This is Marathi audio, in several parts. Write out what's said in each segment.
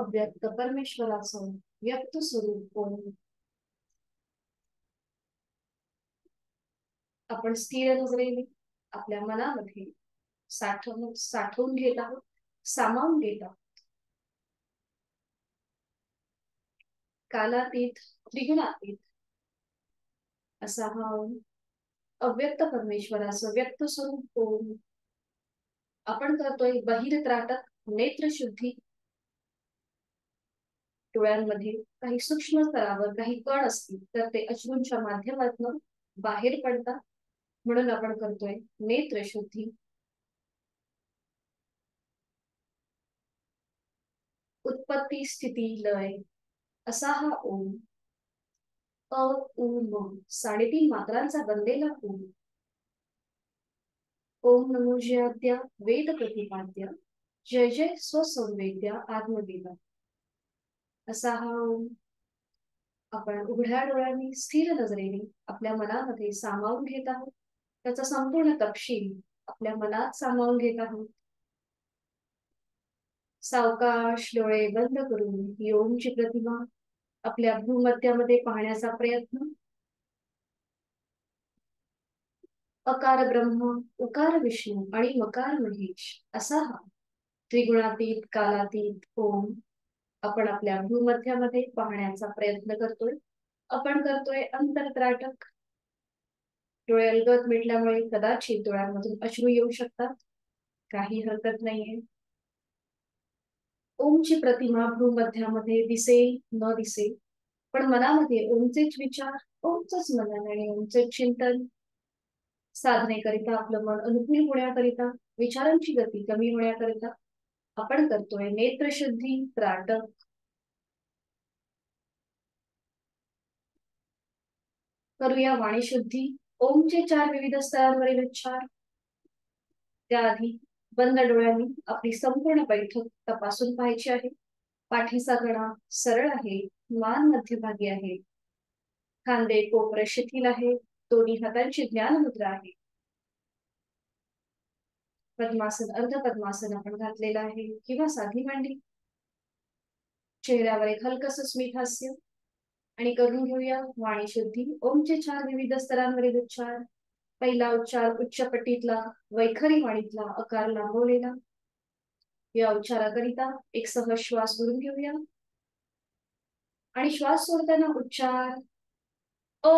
अव्यक्त परमेश्वराचं व्यक्त स्वरूप ओम आपण स्थिर नजरेने आपल्या मनामध्ये साठवून घेत आहोत, सामावून घेत आहोत. कालातीत, त्रिगुणातीत असा हा ओम, अव्यक्त परमेश्वराचं व्यक्त स्वरूप ओम आपण करतोय बहिर त्राटक नेत्र शुद्धी. डोळ्यांमध्ये काही सूक्ष्म स्तरावर काही कण असतील तर ते अश्रूंच्या माध्यमातून बाहेर पडतात, म्हणून आपण करतोय नेत्र शुद्धी. उत्पत्ती स्थिती लय असा हा ओम, अ उ म 3.5 मात्रांचा बनलेला ओम. ओम नमो जयाद्या वेद प्रतिपाद्य जय जय स्वसंवेद्या आत्मवेदा असा हा ओम आपण उघड्या डोळ्यांनी स्थिर नजरेने आपल्या मनामध्ये सामावून घेत आहोत. त्याचा संपूर्ण तपशील आपल्या मनात सामावून घेत आहोत. सावकाश डोळे बंद करून ही ओमची प्रतिमा आपल्या भूमध्यामध्ये पाहण्याचा प्रयत्न. अकार ब्रह्म, उकार विष्णू आणि मकार महेश असा हा त्रिगुणातीत कालातीत ओम आपण आपल्या भूमध्यामध्ये पाहण्याचा प्रयत्न करतोय. आपण करतोय अंतरत्राटक. डोळे अलगद मिटल्यामुळे कदाचित डोळ्यांमधून अश्रू येऊ शकतात, काही हरकत नाहीये. ओमची प्रतिमा भूमध्यामध्ये दिसेल न दिसेल, पण मनामध्ये ओमचेच विचार, ओमचंच मनन आणि ओमचेच चिंतन. साधनेकरिता आपलं मन अनुकूल होण्याकरिता, विचारांची गती कमी होण्याकरिता आपण करतोय नेत्रशुद्धी त्राटक. करूया वाणीशुद्धी. ओमचे 4 विविध स्तरांवरील उच्चार. त्याआधी बंद डोळ्यांनी आपली संपूर्ण बैठक तपासून पाहायची आहे. पाठीचा कणा सरळ आहे, मान मध्यभागी आहे, खांदे कोपरे शिथिल आहे, दोन्ही हातांची ज्ञान मुद्रा आहे. पद्मासन अर्ध पद्मासन आपण घातलेलं आहे किंवा साधी मांडी. चेहऱ्यावर एक हलकस स्मित हास्य आणि करून घेऊया वाणी शुद्धी. ओमचे 4 विविध स्तरांवरील उच्चार. पहिला उच्चार उच्च पट्टीतला वैखरी वाणीतला अकार लांबवलेला. या उच्चाराकरिता एक सहज श्वास भरून घेऊया आणि श्वास सोडताना उच्चार ओ.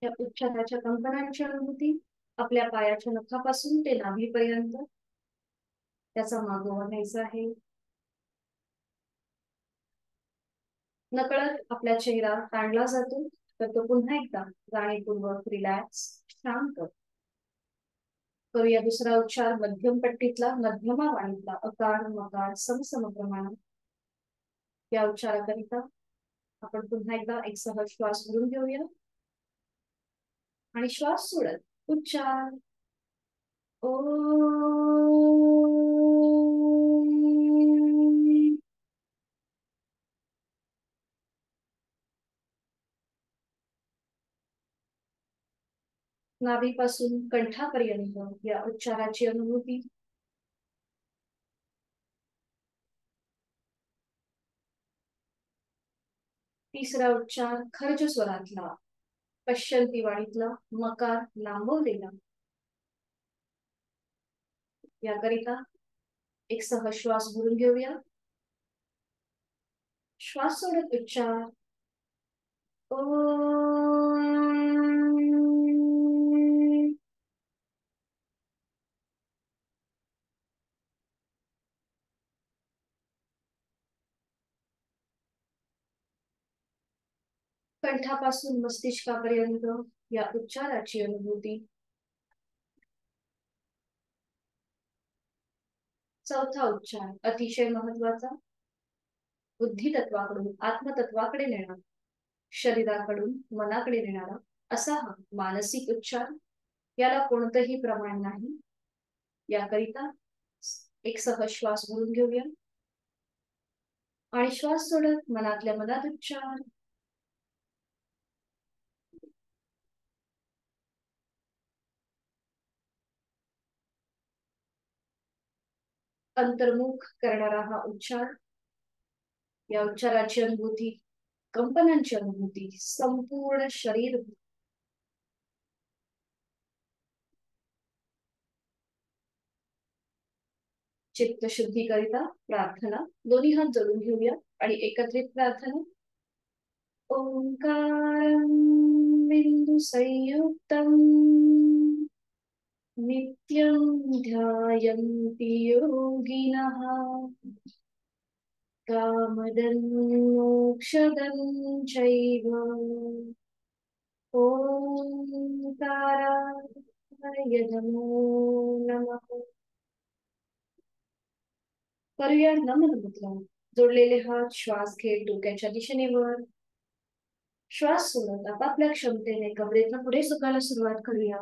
या उच्चाराच्या कंपनांची अनुभूती आपल्या पायाच्या नखापासून ते नाभीपर्यंत त्याचा मागोवा घ्यायचा आहे. नकळत आपला चेहरा ताणला जातो, तर तो पुन्हा एकदा जाणीवपूर्वक रिलॅक्स शांत करूया. दुसरा उच्चार मध्यम पट्टीतला मध्यमा वाणीतला अकार मकार समसम प्रमाणात. या उच्चाराकरिता आपण पुन्हा एकदा एक सहज श्वास भरून घेऊया आणि श्वास सोडत उच्चार ओ. नाभीपासून कंठापर्यंत या उच्चाराची अनुभूती. तिसरा उच्चार खर्ज स्वरातला पश्चंती वाणीतला मकार लांबवलेला. याकरिता एक सहज श्वास भरून घेऊया. श्वास सोडत उच्चार ओ. कंठापासून मस्तिष्कापर्यंत या उच्चाराची अनुभूती. चौथा उच्चार अतिशय महत्वाचा, बुद्धी तत्वाकडून आत्मतत्वाकडे नेणारा, शरीराकडून मनाकडे नेणारा असा हा मानसिक उच्चार. याला कोणतंही प्रमाण नाही. याकरिता एक सहज श्वास भरून घेऊया आणि श्वास सोडत मनातल्या मनात उच्चार. अंतर्मुख करणारा हा उच्चार, या उच्चाराची अनुभूती, कंपनांची अनुभूती संपूर्ण शरीर. चित्त शुद्धीकरिता प्रार्थना. दोन्ही हात जोडून घेऊया आणि एकत्रित प्रार्थना. ओंकारं बिंदु संयुक्तम नित्यं ध्यायन्ति योगिनः कामदं मोक्षदं चैव. ओंकाराय नमो नमः. करूया नमन मुद्रा. जोडलेले हात श्वास घेत डोक्याच्या दिशेने वर. श्वास सोडत आपापल्या क्षमतेने कमरेतनं पुढे सुकायला सुरुवात करूया.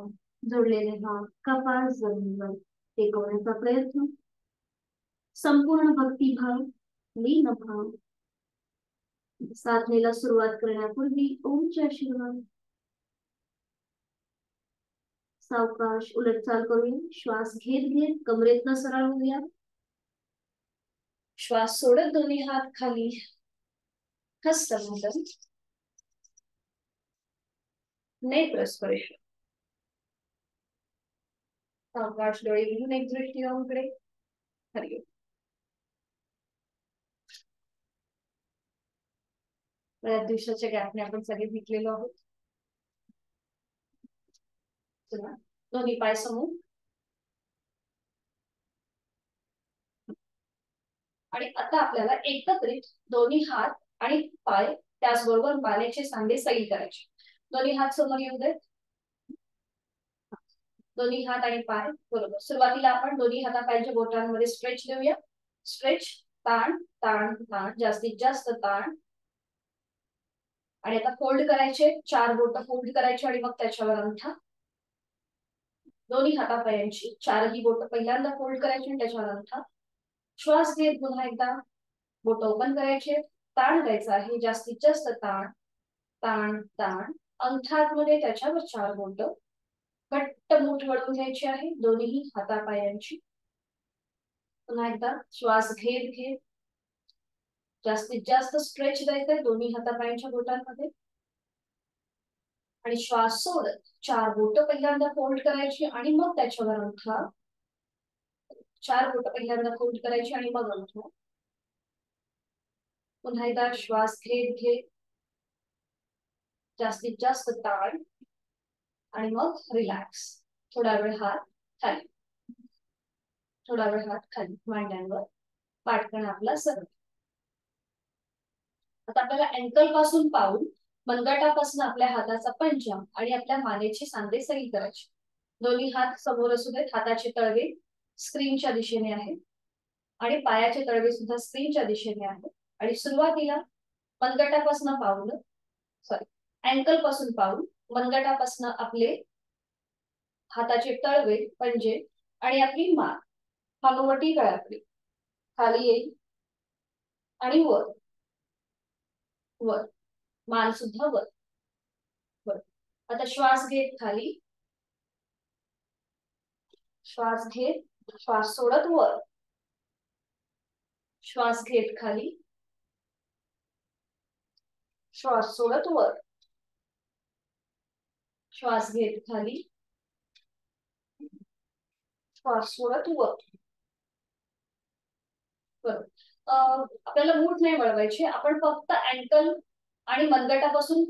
जोडलेले हात कपाळ जमिनीवर टेकवण्याचा प्रयत्न. संपूर्ण भक्तिभाव, लीन भाव. साधनेला सुरुवात करण्यापूर्वी ओमचे आशीर्वाद. सावकाश उलटचाल करूया. श्वास घेत घेत कमरेतनं सरळ होऊया. श्वास सोडत दोन्ही हात खाली. हस्तमोदन. नेत्र स्पर्श. सावकाश डोळे घेऊन एक दृष्टी ओमकडे. हरिओम. बऱ्याच दिवसाच्या गॅपने आपण सगळे भेटलेलो आहोत. दोन्ही पाय समोर आणि आता आपल्याला एकत्रित दोन्ही हात आणि पाय त्याचबरोबर मानेचे सांधे सैल करायचे. दोन्ही हात समोर येऊ देत. दोन्ही हात आणि पाय बरोबर. सुरुवातीला आपण दोन्ही हातापायच्या बोटांमध्ये स्ट्रेच देऊया. स्ट्रेच. ताण ताण ताण. जास्तीत जास्त ताण. आणि आता फोल्ड करायचे. 4 बोट फोल्ड करायचे आणि मग त्याच्यावर अंगठा. दोन्ही हातापायांची 4ही बोट पहिल्यांदा फोल्ड करायची आणि त्याच्यावर अंगठा. श्वास घेत पुन्हा एकदा बोट ओपन करायचे. ताण द्यायचा आहे. जास्तीत जास्त ताण ताण ताण. अंगठा आतमध्ये त्याच्यावर 4 बोट. घट्ट मूठ वळून घ्यायची आहे दोन्ही हातापायांची. पुन्हा एकदा श्वास घेत घेत जास्तीत जास्त स्ट्रेच द्यायचंय दोन्ही हातापायांच्या बोटांमध्ये. आणि श्वास सोडत 4 बोट पहिल्यांदा फोल्ड करायची आणि मग त्याच्यावर अंगठा. 4 बोट पहिल्यांदा फोल्ड करायची आणि मग अंगठा. पुन्हा एकदा श्वास घेत घेत जास्तीत जास्त ताण आणि मग रिलॅक्स. थोडा वेळ हात खाली. थोडा वेळ हात खाली मांड्यांवर. पाठकणा आपला सरळ. आता आपल्याला अँकल पासून पाऊल, मनगटापासून आपल्या हाताचा पंजा आणि आपल्या मानेचे सांधे सैल करायचे. दोन्ही हात समोर असू देत. हाताचे तळवे स्क्रीनच्या दिशेने आहेत आणि पायाचे तळवे सुद्धा स्क्रीनच्या दिशेने आहेत. आणि सुरुवातीला मनगटापासून पाऊल, सॉरी अँकल पासून पाऊल, मनगटापासून आपले हाताचे तळवे पंजे आणि आपली मान हनुवटी गळ्याकडे खाली येईल आणि वर वर. मान सुद्धा वर वर. आता श्वास घेत खाली. श्वास घेत श्वास सोडत वर. श्वास घेत खाली. श्वास सोडत वर. श्वास घेत खाली. श्वास सोडत वर. आपल्याला मूठ नाही वळवायची. आपण फक्त अँकल आणि मनगटापासून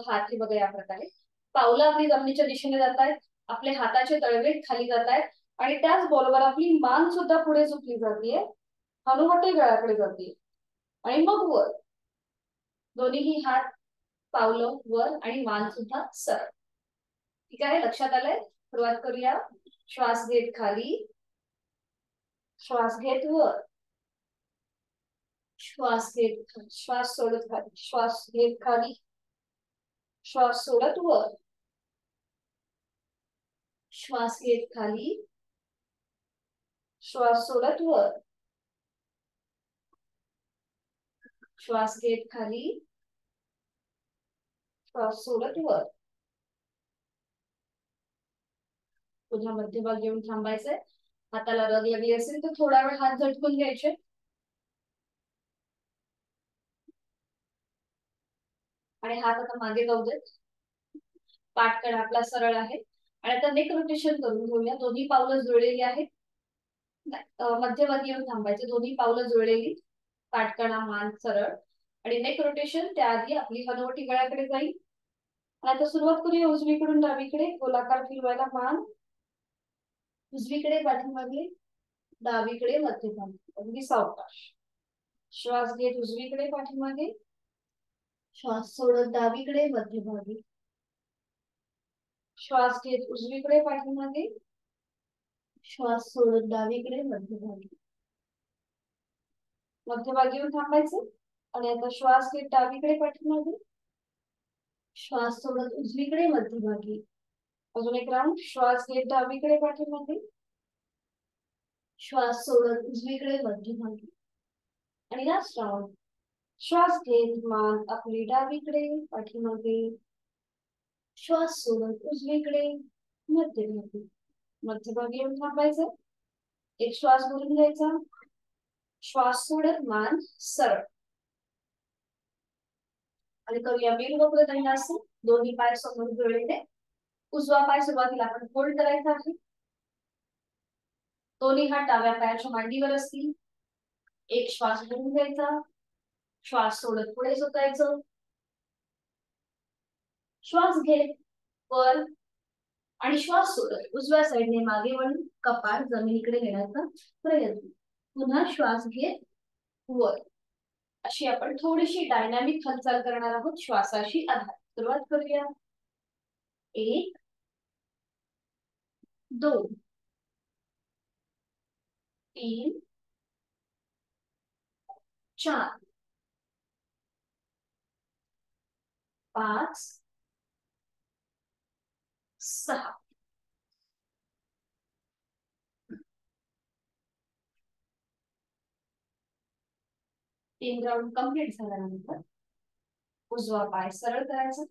हात हे बघा या प्रकारे. पावलं आपली जमिनीच्या दिशेने जात आहेत. आपले हाताचे तळवे खाली जात आहेत आणि त्याचबरोबर आपली मान सुद्धा पुढे झुकली जाते. हनुवटी गळ्याकडे जाते आणि मग वर. दोन्हीही हात पावलं वर आणि मान सुद्धा सरळ. ठीक आहे. लक्षात आलंय. सुरुवात करूया. श्वास घेत खाली. श्वास घेत वर. श्वास घेत श्वास सोडत खाली. श्वास घेत खाली. श्वास सोडत वर. श्वास घेत खाली. श्वास सोडत वर. श्वास घेत खाली, श्वास सोडत वर. पुन्हा मध्यभागी येऊन थांबायचंय. हाताला रग लागली असेल तर थोडा वेळ हात झटकून घ्यायचे. आणि हात आता मागे जाऊ देत. पाठकणा आपला सरळ आहे. आणि आता नेक रोटेशन करून घेऊया. दोन्ही पावलं जुळलेली आहेत. मध्यभागी येऊन थांबायचे. दोन्ही पावलं जुळलेली, पाठकणा मान सरळ आणि नेक रोटेशन. त्याआधी आपली हनुवटी गळ्याकडे जाईल. आता सुरुवात करूया उजवीकडून डावीकडे गोलाकार फिरवायला. मान उजवीकडे पाठीमागे, डावीकडे मध्यभागी, अगदी सावकाश. श्वास घेत उजवीकडे पाठीमागे, श्वास सोडत डावीकडे मध्यभागी. श्वास घेत उजवीकडे पाठीमागे, श्वास सोडत डावीकडे मध्यभागी. मध्यभागी येऊन थांबायचं. आणि आता श्वास घेत डावीकडे पाठीमागे, श्वास सोडत उजवीकडे मध्यभागी. अजून एक राऊंड. श्वास घेत डावीकडे पाठीमागे, श्वास सोडत उजवीकडे मध्यभागी. आणि लास्ट राऊंड. श्वास घेत मान आपली डावीकडे पाठीमागे, श्वास सोडत उजवीकडे मध्यभागी. मध्यभागी येऊन थांबायचं. एक श्वास भरून घ्यायचा. श्वास सोडत मान सरळ. आणि करूया वीरभद्र दंडासन. दोन्ही पाय समोर जुळलेले. उजवा पाय सुरुवातीला आपण फोल्ड करायचा आहे. दोन्ही हात डाव्या पायाच्या मांडीवर असतील. एक श्वास भरून घ्यायचा. श्वास सोडत पुढे झोकायचं. श्वास घेत वर आणि श्वास सोडत उजव्या साईडने मागे वळून कपाळ जमिनीकडे नेण्याचा प्रयत्न. पुन्हा श्वास घेत वर. अशी आपण थोडीशी डायनामिक हालचाल करणार आहोत श्वासाशी आधार. सुरुवात करूया. 1 2 3 4 5 6. 3 राऊंड कंप्लीट झाल्यानंतर उजवा पाय सरळ करायचा.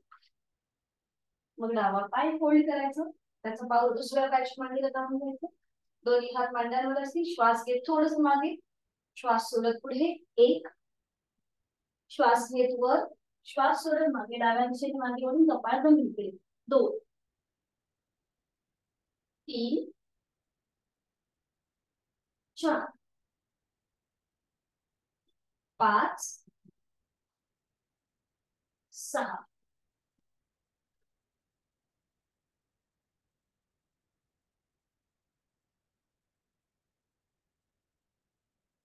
मग डावा पाय फोल्ड करायचा. त्याचं पाऊल उजव्या पायाच्या मांडीला टाकून घ्यायचं. दोन्ही हात मांड्यांवर असतील. श्वास घेत थोडस मागे, श्वास सोडत पुढे. 1 श्वास घेत वर, श्वास सोडत मागे, डाव्या दिशेने मागे वळून कपाळ जमिनीकडे. 2 3 4 5 6.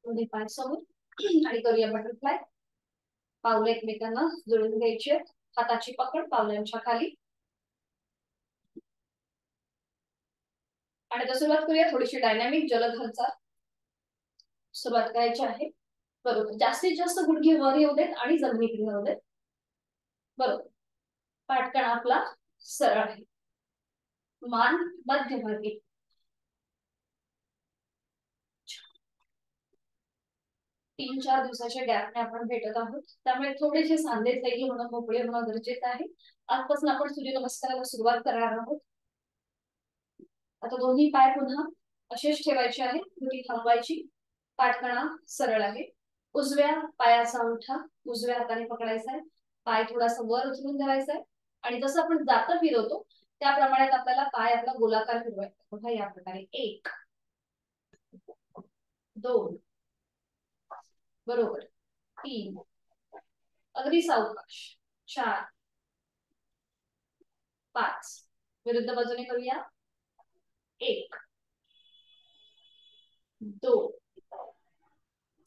दोन्ही पाय समोर आणि करूया बटरफ्लाय. पावलं एकमेकांना जुळून घ्यायची. हाताची पकड पावलांच्या खाली. आणि आता सुरुवात करूया थोडीशी डायनामिक जलद हालचाल. सुरुवात करायची आहे. बरोबर. जास्तीत जास्त गुडघे वर येऊ देत आणि जमिनीकडे येऊ देत. बरोबर. पाठकणा आपला सरळ आहे. मान मध्यभागी. 3-4 दिवसाच्या गॅपने आपण भेटत आहोत. त्यामुळे थोडेसे सांधे सैली होणं, मोकळे होणं गरजेचं आहे. आजपासून आपण सूर्यनमस्काराला सुरुवात करणार आहोत. आता दोन्ही पाय पुन्हा असेच ठेवायचे आहेत. घडी थांबवायची. पाठकणा सरळ आहे. उजव्या पायाचा अंगठा उजव्या हाताने पकडायचा आहे. पाय थोडासा वर उचलून धरायचा आहे. आणि जसं आपण जातं फिरवतो त्याप्रमाणे आपल्याला पाय आपला गोलाकार फिरवायचा. बघा या प्रकारे. 1 2 बरोबर. 3 अगदी सावकाश. 4 5 विरुद्ध बाजूने करूया. 1 2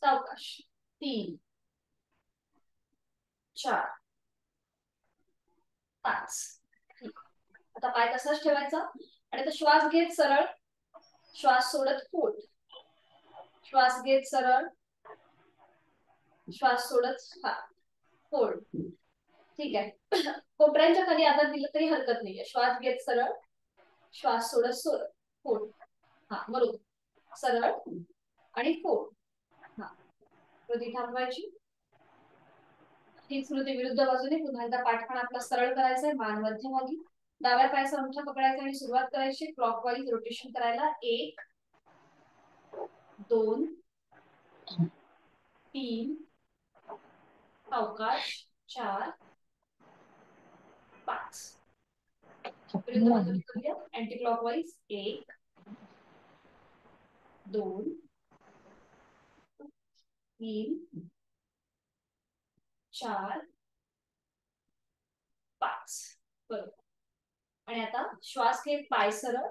सावकाश. 3 4 5. आता पाय तसाच ठेवायचा. आणि आता श्वास घेत सरळ, श्वास सोडत फोल्ड. श्वास घेत सरळ, श्वास सोडत फोल्ड. ठीक आहे. कोपऱ्यांच्या खाली आधार दिला तरी हरकत नाहीये. श्वास घेत सरळ, श्वास सोडत सोडत फोल्ड. हा बरोबर. सरळ आणि फोल्ड. हा कधी थांबवायची. तीच कृती विरुद्ध बाजूने पुन्हा एकदा पाठखाना आपला सरळ करायचा आहे, मान मध्यभागी, डाव्या पायाचा अंगठा पकडायचा आणि सुरुवात करायची क्लॉकवाईज रोटेशन करायला. 1 2 3 अवकाश 4 5. विरुद्ध बाजूने करूया अँटी क्लॉकवाईज. 1 2 3 4 5. बरोबर. आणि आता श्वास घेत पाय सरळ,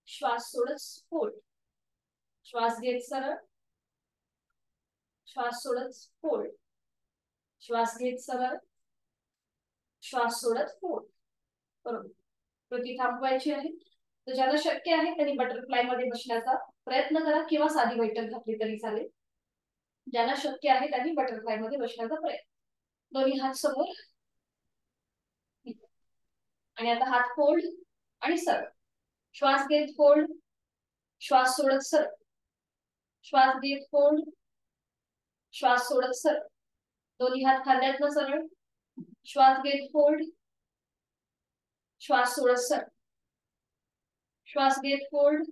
श्वास सोडत फोल्ड, श्वास घेत सरळ, श्वास सोडत फोल्ड, श्वास घेत सरळ, श्वास सोडत फोल्ड. बरोबर. कृती थांबवायची आहे. तर ज्याला शक्य आहे त्यांनी बटरफ्लाय मध्ये बसण्याचा प्रयत्न करा किंवा साधी बैठक घातली तरी चालेल. ज्यांना शक्य आहे त्यांनी बटरफ्लाय मध्ये बसण्याचा प्रयत्न. दोन्ही हात समोर आणि आता हात फोल्ड आणि सरळ. श्वास घेत फोल्ड, श्वास सोडत सरळ, श्वास घेत फोल्ड, श्वास सोडत सरळ. दोन्ही हात खांद्यातनं सरळ. श्वास घेत फोल्ड, श्वास सोडत सरळ, श्वास घेत फोल्ड,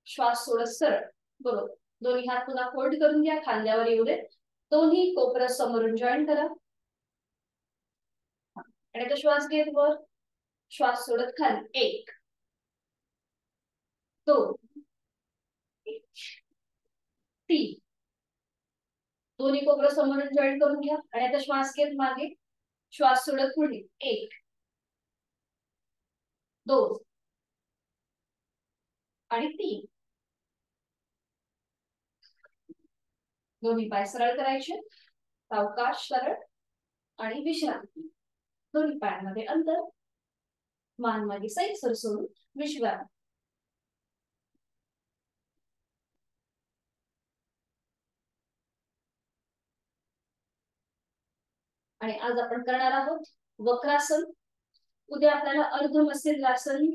श्वास सोडत सरळ. बरोबर. दोन्ही हात पुन्हा फोल्ड करून घ्या खांद्यावर येऊ दे. दोन्ही कोपरा समोरून जॉईन करा आणि आता श्वास घेत वर, श्वास सोडत खाली. 1 2 3. दोन्ही कोपरा समोरून जॉईन करून घ्या आणि आता श्वास घेत मागे, श्वास सोडत पुढे. 1 2 आणि 3. दोन्ही पाय सरळ करायचे, सावकाश सरळ आणि विश्रांती. दोन्ही पायांमध्ये अंतर, मान मागे सैल सर सोडून विश्रांती. आणि आज आपण करणार आहोत वक्रासन. उद्या आपल्याला अर्धमस्तिष्कासन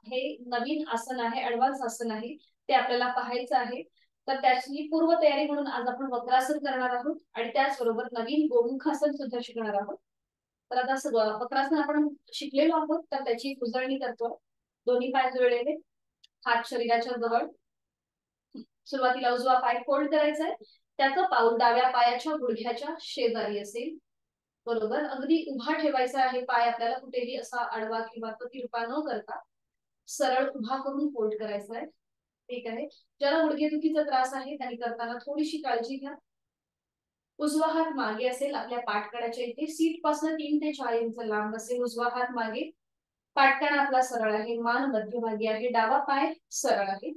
हे नवीन आसन आहे, ऍडव्हान्स आसन आहे, ते आपल्याला पाहायचं आहे. तर त्याची पूर्व तयारी म्हणून आज आपण वक्रासन करणार आहोत आणि त्याचबरोबर नवीन गोमुखासन सुद्धा शिकणार आहोत. तर आता वक्रासन आपण शिकलेलो आहोत तर त्याची उजळणी करतो. दोन्ही पाय जुळलेले, हात शरीराच्या जवळ. सुरुवातीला उजवा पाय फोल्ड करायचा आहे, त्याचं पाऊल डाव्या पायाच्या गुडघ्याच्या शेजारी असेल. बरोबर. अगदी उभा ठेवायचा आहे पाय, आपल्याला कुठेही असा आडवा किंवा तिरपा न करता सरळ उभा करून फोल्ड करायचा आहे. ठीक आहे. ज्याला गुडघेदुखीचा त्रास आहे त्यांनी करताना थोडीशी काळजी घ्या. उजवा हात मागे असेल आपल्या पाठकड्याच्या इथे, सीट पासून 3 ते 4 इंच लांब असेल उजवा हात मागे. पाठकणा आपला सरळ आहे, मान मध्यभागी आहे, डावा पाय सरळ आहे.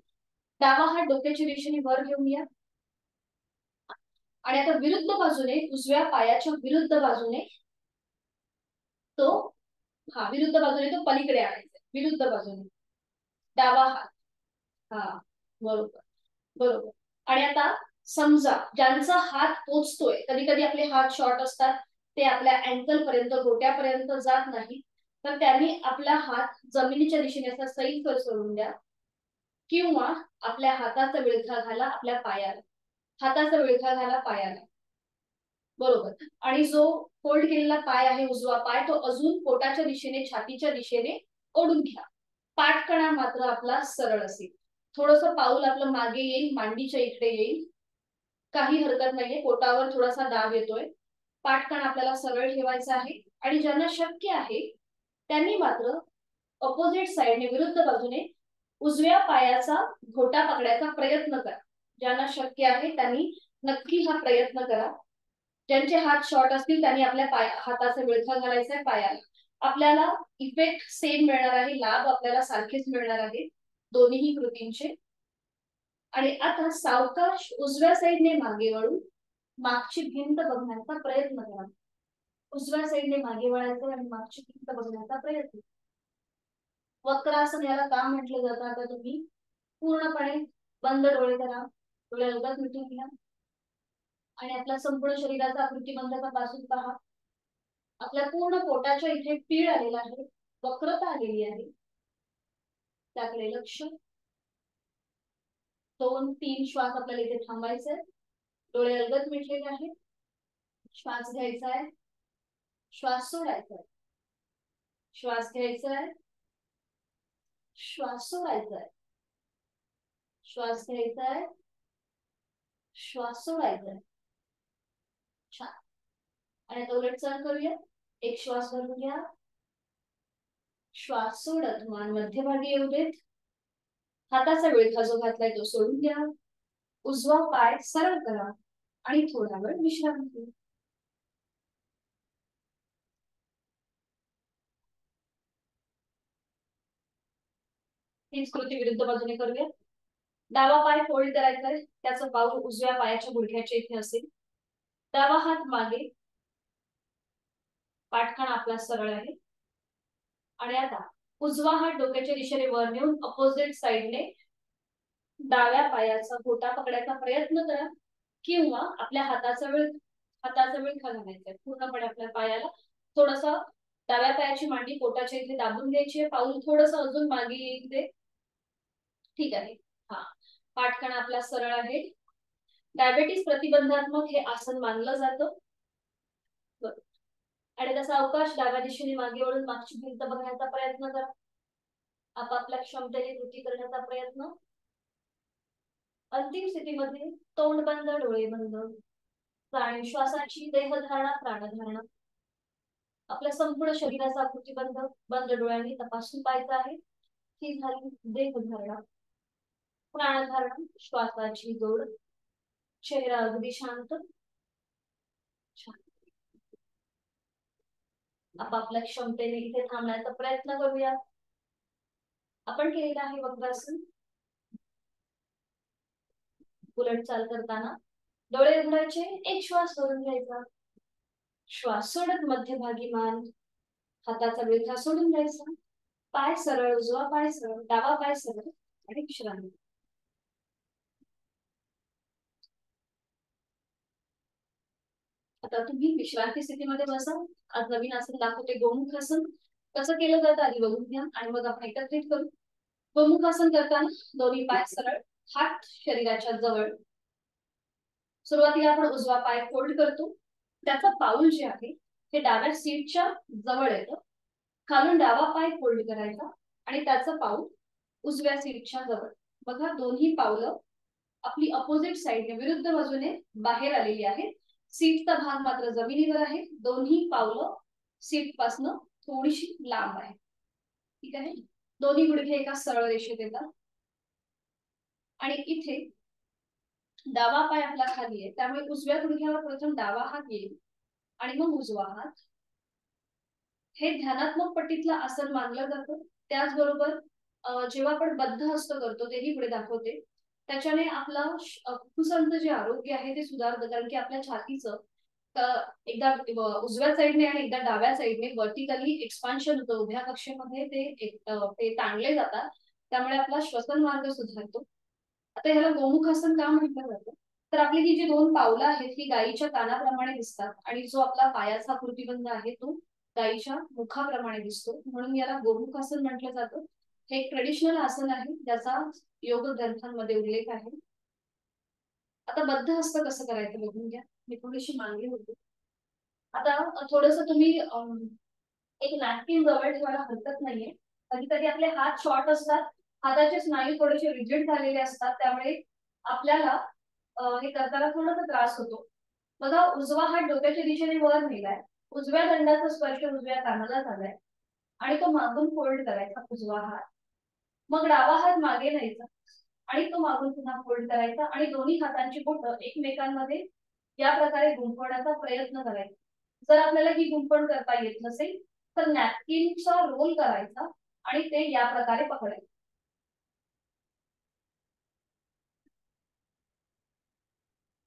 डावा हात डोक्याच्या दिशेने वर घेऊन या आणि आता विरुद्ध बाजूने उजव्या पायाच्या विरुद्ध बाजूने तो विरुद्ध बाजूने तो पलीकडे आणायचा. विरुद्ध बाजूने डावा हात. बरोबर बरोबर. आणि आता समजा ज्यांचा हात पोचतोय, कधी कधी आपले हात शॉर्ट असतात, ते आपल्या अँकल पर्यंत गोट्यापर्यंत जात नाही, तर त्यांनी आपला हात जमिनीच्या दिशेने असा सैल सोडून द्या किंवा आपल्या हाताचा विळखा घाला आपल्या पायाला, हाताचा विळखा घाला पायाला. बरोबर. आणि जो फोल्ड केलेला पाय आहे उजवा पाय, तो अजून पोटाच्या दिशेने छातीच्या दिशेने ओढून घ्या. पाठकणा मात्र आपला सरळ असेल. थोडस पाऊल आपलं मागे येईल, मांडीच्या इकडे येईल, काही हरकत नाहीये. पोटावर थोडासा दाब येतोय. पाठकणा आपल्याला सरळ ठेवायचा आहे आणि ज्यांना शक्य आहे त्यांनी मात्र ऑपोजिट साइडने विरुद्ध बाजूने उजव्या पायाचा घोटा पकडायचा प्रयत्न करा. ज्यांना शक्य आहे त्यांनी नक्की हा प्रयत्न करा. ज्यांचे हात शॉर्ट असतील त्यांनी आपल्या हाताचा विळखा घालायचा आहे पायाला. आपल्याला इफेक्ट सेम मिळणार आहे, लाभ आपल्याला सारखेच मिळणार आहे दोन्ही कृतींचे. आणि आता सावकाश उजव्या साइडने मागे वळून मागची भिंत बघण्याचा प्रयत्न करा. उजव्या साइडने मागे वळायचं आणि मागची भिंत बघण्याचा प्रयत्न. वक्रासन याला का म्हटलं जातं? आता तुम्ही पूर्णपणे बंद डोळे करा, डोळे लगत मिटून घ्या आणि आपल्या संपूर्ण शरीराचा आकृतीबंध पासून पहा. आपल्या पूर्ण पोटाच्या इथे पीळ आलेला आहे, वक्रता आलेली आहे, त्याकडे लक्ष. 2-3 श्वास आपल्याला इथे थांबायचे. डोळे अलगद मिटलेले आहेत. श्वास घ्यायचा आहे, श्वास सोडायचा आहे, श्वास घ्यायचा आहे, श्वास सोडायचा आहे, श्वास घ्यायचा आहे, श्वास सोडायचा आहे. छान. आणि आता उलट सहन करूया. एक श्वास भरून घ्या, श्वास सोडत मान मध्यभागी येऊ देत. हाताचा विळखा जो घातलाय तो सोडून द्या. उजवा पाय सरळ करा आणि थोडा वेळ विश्रांती. हीच कृती विरुद्ध बाजूने करूया. डावा पाय फोल्ड करायचा आहे, त्याचं पाऊल उजव्या पायाच्या गुडघ्याच्या इथे असेल. डावा हात मागे, पाठकाण आपला सरळ आहे. आणि आता उजवा हात डोक्याच्या दिशेने वर नेऊन अपोजिट साइडने डाव्या पायाचा गोटा पकडायचा प्रयत्न करा, किंवा आपल्या हाताचा विळखा घालायचा आहे. पूर्णपणे आपल्या पायाला थोडस डाव्या पायाची मांडी पोटाच्या इथे दाबून घ्यायची आहे. पाऊल थोडस अजून मागे येईल ते. ठीक आहे. हा, पाठकाण आपला सरळ आहे. डायबेटीस प्रतिबंधात्मक हे आसन मानलं जातं. आणि त्याचा अवकाश डाव्या दिशेने मागे वळून मागची भिंत बघण्याचा प्रयत्न करा. आपापल्या क्षमतेने कृती करण्याचा प्रयत्न. अंतिम स्थितीमध्ये तोंड बंद, डोळे बंद, श्वासाची देहधारणा, प्राणधारणा, आपल्या संपूर्ण शरीराचा कृतीबंध बंद डोळ्यांनी तपासून पाहायचा आहे. ही झाली देहधारणा. प्राणधारणा, श्वासाची जोड, चेहरा अगदी शांत. आपापल्या क्षमतेने इथे थांबण्याचा प्रयत्न करूया. आपण केलेलं आहे वक्रासन. उलट चाल करताना डोळे उघडायचे, एक श्वास भरून घ्यायचा, श्वास सोडत मध्यभागी मान, हाताचा विळखा सोडून द्यायचा. पाय सरळ, उजवा पाय सरळ, डावा पाय सरळ आणि विश्रांती. आता तुम्ही विश्रांती स्थितीमध्ये बसा. आज नवीन आसन दाखवते गोमुख आसन. कसं केलं जातं आधी बघून घ्या आणि मग आपण एकत्रित करू. गोमुख आसन करताना दोन्ही पाय सरळ, हात शरीराच्या जवळ. सुरुवातीला आपण उजवा पाय फोल्ड करतो. त्याचा पाऊल जे आहे ते डाव्या सीटच्या जवळ येतं. खालून डावा पाय फोल्ड करायचा आणि त्याचं पाऊल उजव्या सीटच्या जवळ. बघा, दोन्ही पावलं आपली अपोजिट साइडने, विरुद्ध बाजूने बाहेर आलेली आहेत. सीटचा भाग मात्र जमिनीवर आहे. दोन्ही पावलं सीट पासन थोडीशी लांब आहे. ठीक आहे. दोन्ही गुडघे एका सरळ रेषेत येतात. आणि इथे डावा पाय आपला खाली आहे, त्यामुळे उजव्या गुडघ्यावर प्रथम डावा हात येईल आणि मग उजवा हात. हे ध्यानात्मक पट्टीतलं आसन मानलं जातं. त्याचबरोबर जेव्हा आपण बद्ध हस्त करतो तेही पुढे दाखवते. त्याच्याने आपलं फुफ्फुसांचं जे आरोग्य आहे ते सुधारतं, कारण की आपल्या छातीचं एकदा उजव्या साईडने आणि एकदा डाव्या साईडने वर्टिकली एक्सपान्शन होतं. उभ्या कक्षेमध्ये ते ताणले जातात, त्यामुळे आपला श्वसन मार्ग सुधारतो. आता ह्याला गोमुख आसन का म्हटलं जातं, तर आपली ही जी दोन पावलं आहेत ही गायीच्या कानाप्रमाणे दिसतात आणि जो आपला पायाचा कृतीबंध आहे तो गायीच्या मुखाप्रमाणे दिसतो, म्हणून याला गोमुख आसन म्हटलं जातं. हे एक ट्रेडिशनल आसन आहे ज्याचा योग ग्रंथांमध्ये उल्लेख आहे. आता बद्ध हस्त कसं करायचं बघून घ्या. मी थोडीशी मागे होते. आता थोडस तुम्ही एक नॅपकिन जवळ ठेवायला हरकत नाहीये. कधी कधी आपले हात शॉर्ट असतात, हाताचे स्नायू थोडेसे रिजिड झालेले असतात, त्यामुळे आपल्याला हे करताना थोडासा त्रास होतो. बघा, उजवा हात डोक्याच्या दिशेने वर नेलाय, उजव्या दंडाचा स्पर्श उजव्या कानाला झालाय आणि तो मागून फोल्ड करायचा उजवा हात. मग डावा हात मागे न्यायचा आणि तो मागून पुन्हा फोल्ड करायचा आणि दोन्ही हातांची बोटं एकमेकांमध्ये या प्रकारे गुंफवण्याचा प्रयत्न करायचा. जर आपल्याला ही गुंफण करता येत नसेल तर नॅपकिनचा रोल करायचा आणि ते या प्रकारे पकडायचं.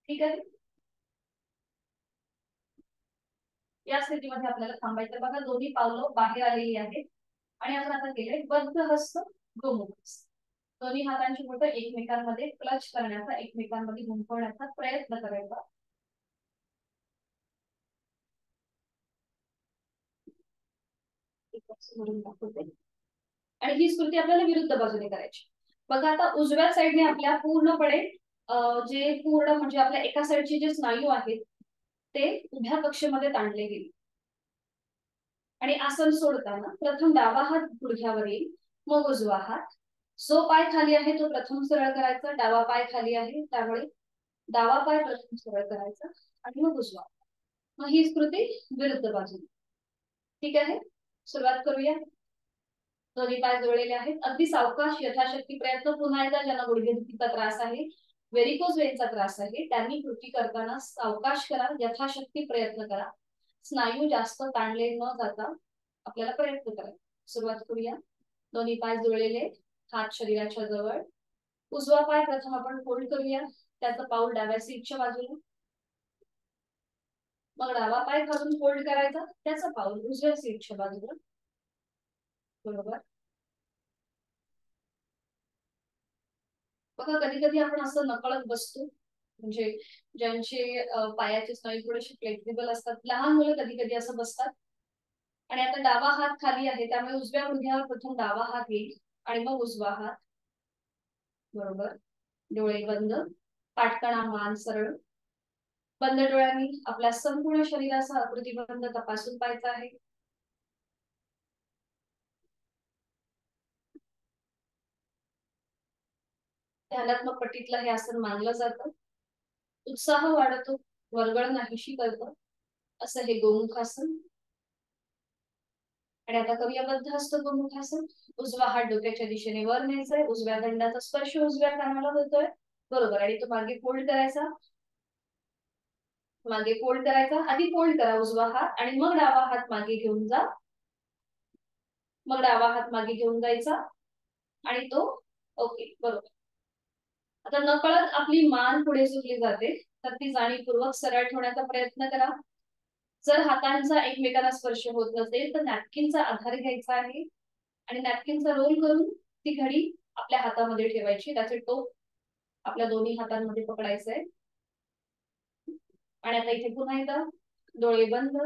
ठीक आहे. या स्थितीमध्ये आपल्याला थांबायचं. बघा, दोन्ही पावलं बाहेर आलेली आहेत आणि आपण आता केलंय बद्ध हस्त, गोमुख हस्त. दोन्ही हातांची बोटं एकमेकांमध्ये क्लच करण्याचा, एकमेकांमध्ये गुंफवण्याचा प्रयत्न करायचा. आणि ही स्मृती आपल्याला विरुद्ध बाजूने करायची. बघा, आता उजव्या साईडने आपल्या पूर्णपणे जे पूर्ण म्हणजे आपल्या एका साईडचे जे स्नायू आहेत ते उभ्या कक्षेमध्ये ताणले गेले. आणि आसन सोडताना प्रथम डावा हात गुडघ्यावर येईल, मग उजवा हात. जो पाय खाली आहे तो प्रथम सरळ करायचा, डावा पाय खाली आहे त्यामुळे डावा पाय प्रथम सरळ करायचा आणि मग उजवा. मग ही कृती विरुद्ध बाजूने. ठीक आहे, सुरुवात करूया. दोन्ही पाय जोडलेले आहेत, अगदी सावकाश यथाशक्ती प्रयत्न. पुन्हा एकदा ज्यांना गुडघेदुखीचा त्रास आहे, व्हेरिकोज वेनचा त्रास आहे, त्यांनी कृती करताना सावकाश करा, यथाशक्ती प्रयत्न करा. स्नायू जास्त ताणले न जाता आपल्याला प्रयत्न करा. सुरुवात करूया. दोन्ही पाय जुळलेले, हात शरीराच्या जवळ. उजवा पाय प्रथम आपण फोल्ड करूया, त्याचं पाऊल डाव्या सीटच्या बाजूला. मग डावा पाय घालून फोल्ड करायचा, त्याचं पाऊल उजव्या सीटच्या बाजूला. बरोबर. बघा कधी कधी आपण असं नकळत बसतो, म्हणजे ज्यांचे पायाचे स्नायू थोडेसे फ्लेक्झिबल असतात, लहान मुलं कधी कधी असं बसतात. आणि आता डावा हात खाली आहे त्यामुळे उजव्या गुडघ्यावर प्रथम डावा हात येईल आणि मग उजवा हात. बरोबर. डोळे बंद, पाठकणा मान सरळ. बंद डोळ्यांनी आपल्या संपूर्ण शरीराचा आकृतीबंध तपासून पाहायचा आहे. ध्यानात्मक पट्टीतलं हे आसन मानलं जातं. उत्साह वाढतो, वरगळ नाहीशी करतं, असं हे गोमुखासन. आणि आता करूया बद्धहस्त गोमुखासन. उजवा हात डोक्याच्या दिशेने वर न्यायचा, उजव्या दंडाचा स्पर्श उजव्या कानाला होतोय. बरोबर. आणि तो मागे फोल्ड करायचा, मागे फोल्ड करायचा. आधी फोल्ड करा उजवा हात आणि मग डावा हात मागे घेऊन जा. मग डावा हात मागे घेऊन जायचा आणि तो ओके. बरोबर. आता नकळत आपली मान पुढे झुकली जाते, तर ती जाणीवपूर्वक सरळ ठेवण्याचा प्रयत्न करा. जर हातांचा एकमेकांना स्पर्श होत नसेल तर नॅपकिनचा आधार घ्यायचा आहे आणि नॅपकिनचा रोल करून ती घडी आपल्या हातामध्ये ठेवायची. त्याचे टोक आपल्या दोन्ही हातांमध्ये पकडायचं आहे. आणि आता इथे पुन्हा एकदा डोळे बंद,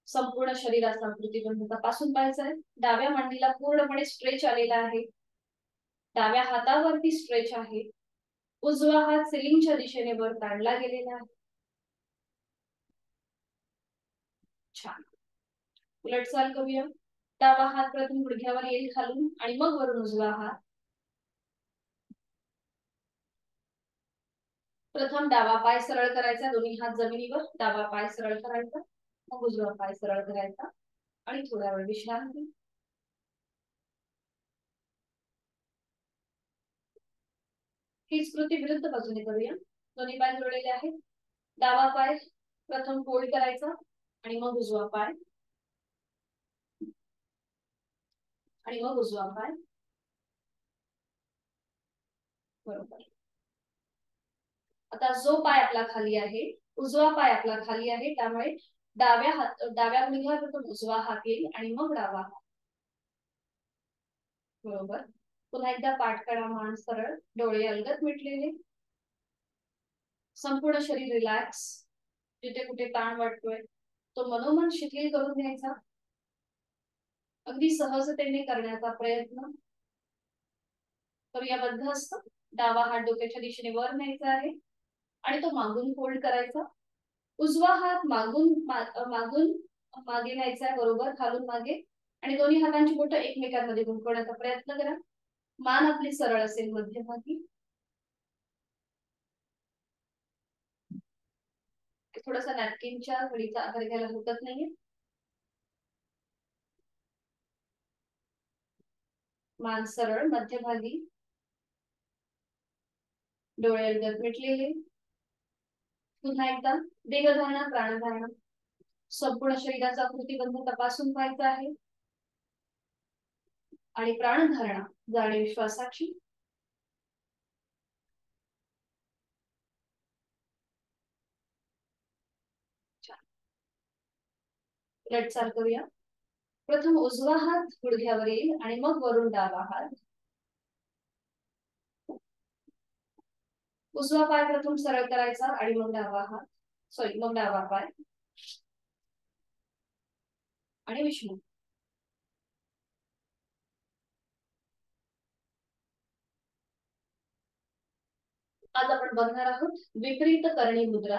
संपूर्ण शरीराचा आकृतीबंध तपासून पाहायचा आहे. डाव्या मांडीला पूर्णपणे स्ट्रेच आलेला आहे, डाव्या हातावरती स्ट्रेच आहे, उजवा हात सिलिंगच्या दिशेने वर ताणला गेलेला आहे. छान. उलट चाल करूया. डावा हात प्रथम गुडघ्यावर येईल खालून आणि मग वरून उजवा हात. प्रथम डावा पाय सरळ करायचा, दोन्ही हात जमिनीवर. डावा पाय सरळ करायचा, मग उजवा पाय सरळ करायचा आणि थोडा वेळ विश्रांती. हीच कृती विरुद्ध बाजूने करूया. दोन्ही पाय जोडलेले आहेत, डावा पाय प्रथम फोल्ड करायचा आणि मग उजवा पाय आणि मग उजवा पाय. बरोबर. आता जो पाय आपला खाली आहे, उजवा पाय आपला खाली आहे, त्यामुळे डाव्या गुडघ्यावर प्रथम उजवा हात येईल आणि मग डावा हात. बरोबर. पुन्हा एकदा पाठ करा, मान सरळ, डोळे अलगद मिटलेले, संपूर्ण शरीर रिलॅक्स. जिथे कुठे ताण वाटतोय तो मनोमन शिथिल करून घ्यायचा, अगदी सहजतेने करण्याचा प्रयत्न करूया. बद्धहस्त. डावा हात डोक्याच्या दिशेने वर न्यायचा आहे आणि तो मागून फोल्ड करायचा. उजवा हात मागून मागून मागे न्यायचा आहे, बरोबर, खालून मागे. आणि दोन्ही हातांची बोटं एकमेकांमध्ये गुंफवण्याचा प्रयत्न करा. मान आपली सरळ असेल मध्यभागी. थोडासा नॅपकिनच्या घडीचा आधार घ्यायला हरकत नाहीये. मान सरळ मध्यभागी, डोळे अलगद मिटलेले. पुन्हा एकदा देहधारणा, प्राणधारणा, संपूर्ण शरीराचा आकृतीबंध तपासून पाहायचा आहे. आणि प्राणधारणा जाणीव श्वासाची. रटचाल करूया. प्रथम उजवा हात गुडघ्यावर येईल आणि मग वरून डावा हात. उजवा पाय प्रथम सरळ करायचा आणि मग डावा हात, मग डावा पाय आणि विष्णू. आज आपण बघणार आहोत विपरीत करणी मुद्रा.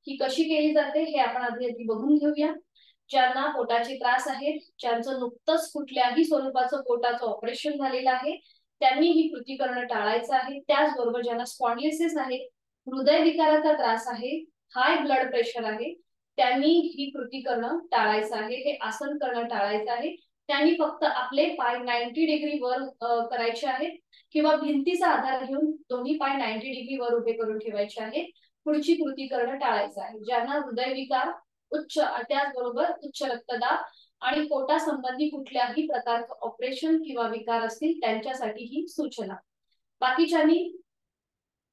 ही कशी केली जाते हे आपण आधी बघून घेऊया. ज्यांना पोटाचे त्रास आहेत, ज्यांचं नुकतंच कुठल्याही स्वरूपाचं पोटाचं ऑपरेशन झालेलं आहे, त्यांनी ही कृती करणं टाळायचं आहे. त्याचबरोबर ज्यांना स्पॉन्डिलिसिस आहे, हृदयविकाराचा त्रास आहे, हाय ब्लड प्रेशर आहे, त्यांनी ही कृती करणं टाळायचं आहे. हे आसन करणं टाळायचं आहे. त्यांनी फक्त आपले पाय 90 डिग्री वर करायचे आहेत किंवा भिंतीचा आधार घेऊन दोन्ही पाय 90 डिग्री वर उभे करून ठेवायचे आहेत. पुढची कृती करणं टाळायचं आहे. ज्यांना हृदयविकार, उच्च त्याचबरोबर उच्च रक्तदाब आणि पोटासंबंधी कुठल्याही प्रकारचं ऑपरेशन किंवा विकार असतील त्यांच्यासाठी ही सूचना. बाकीच्यांनी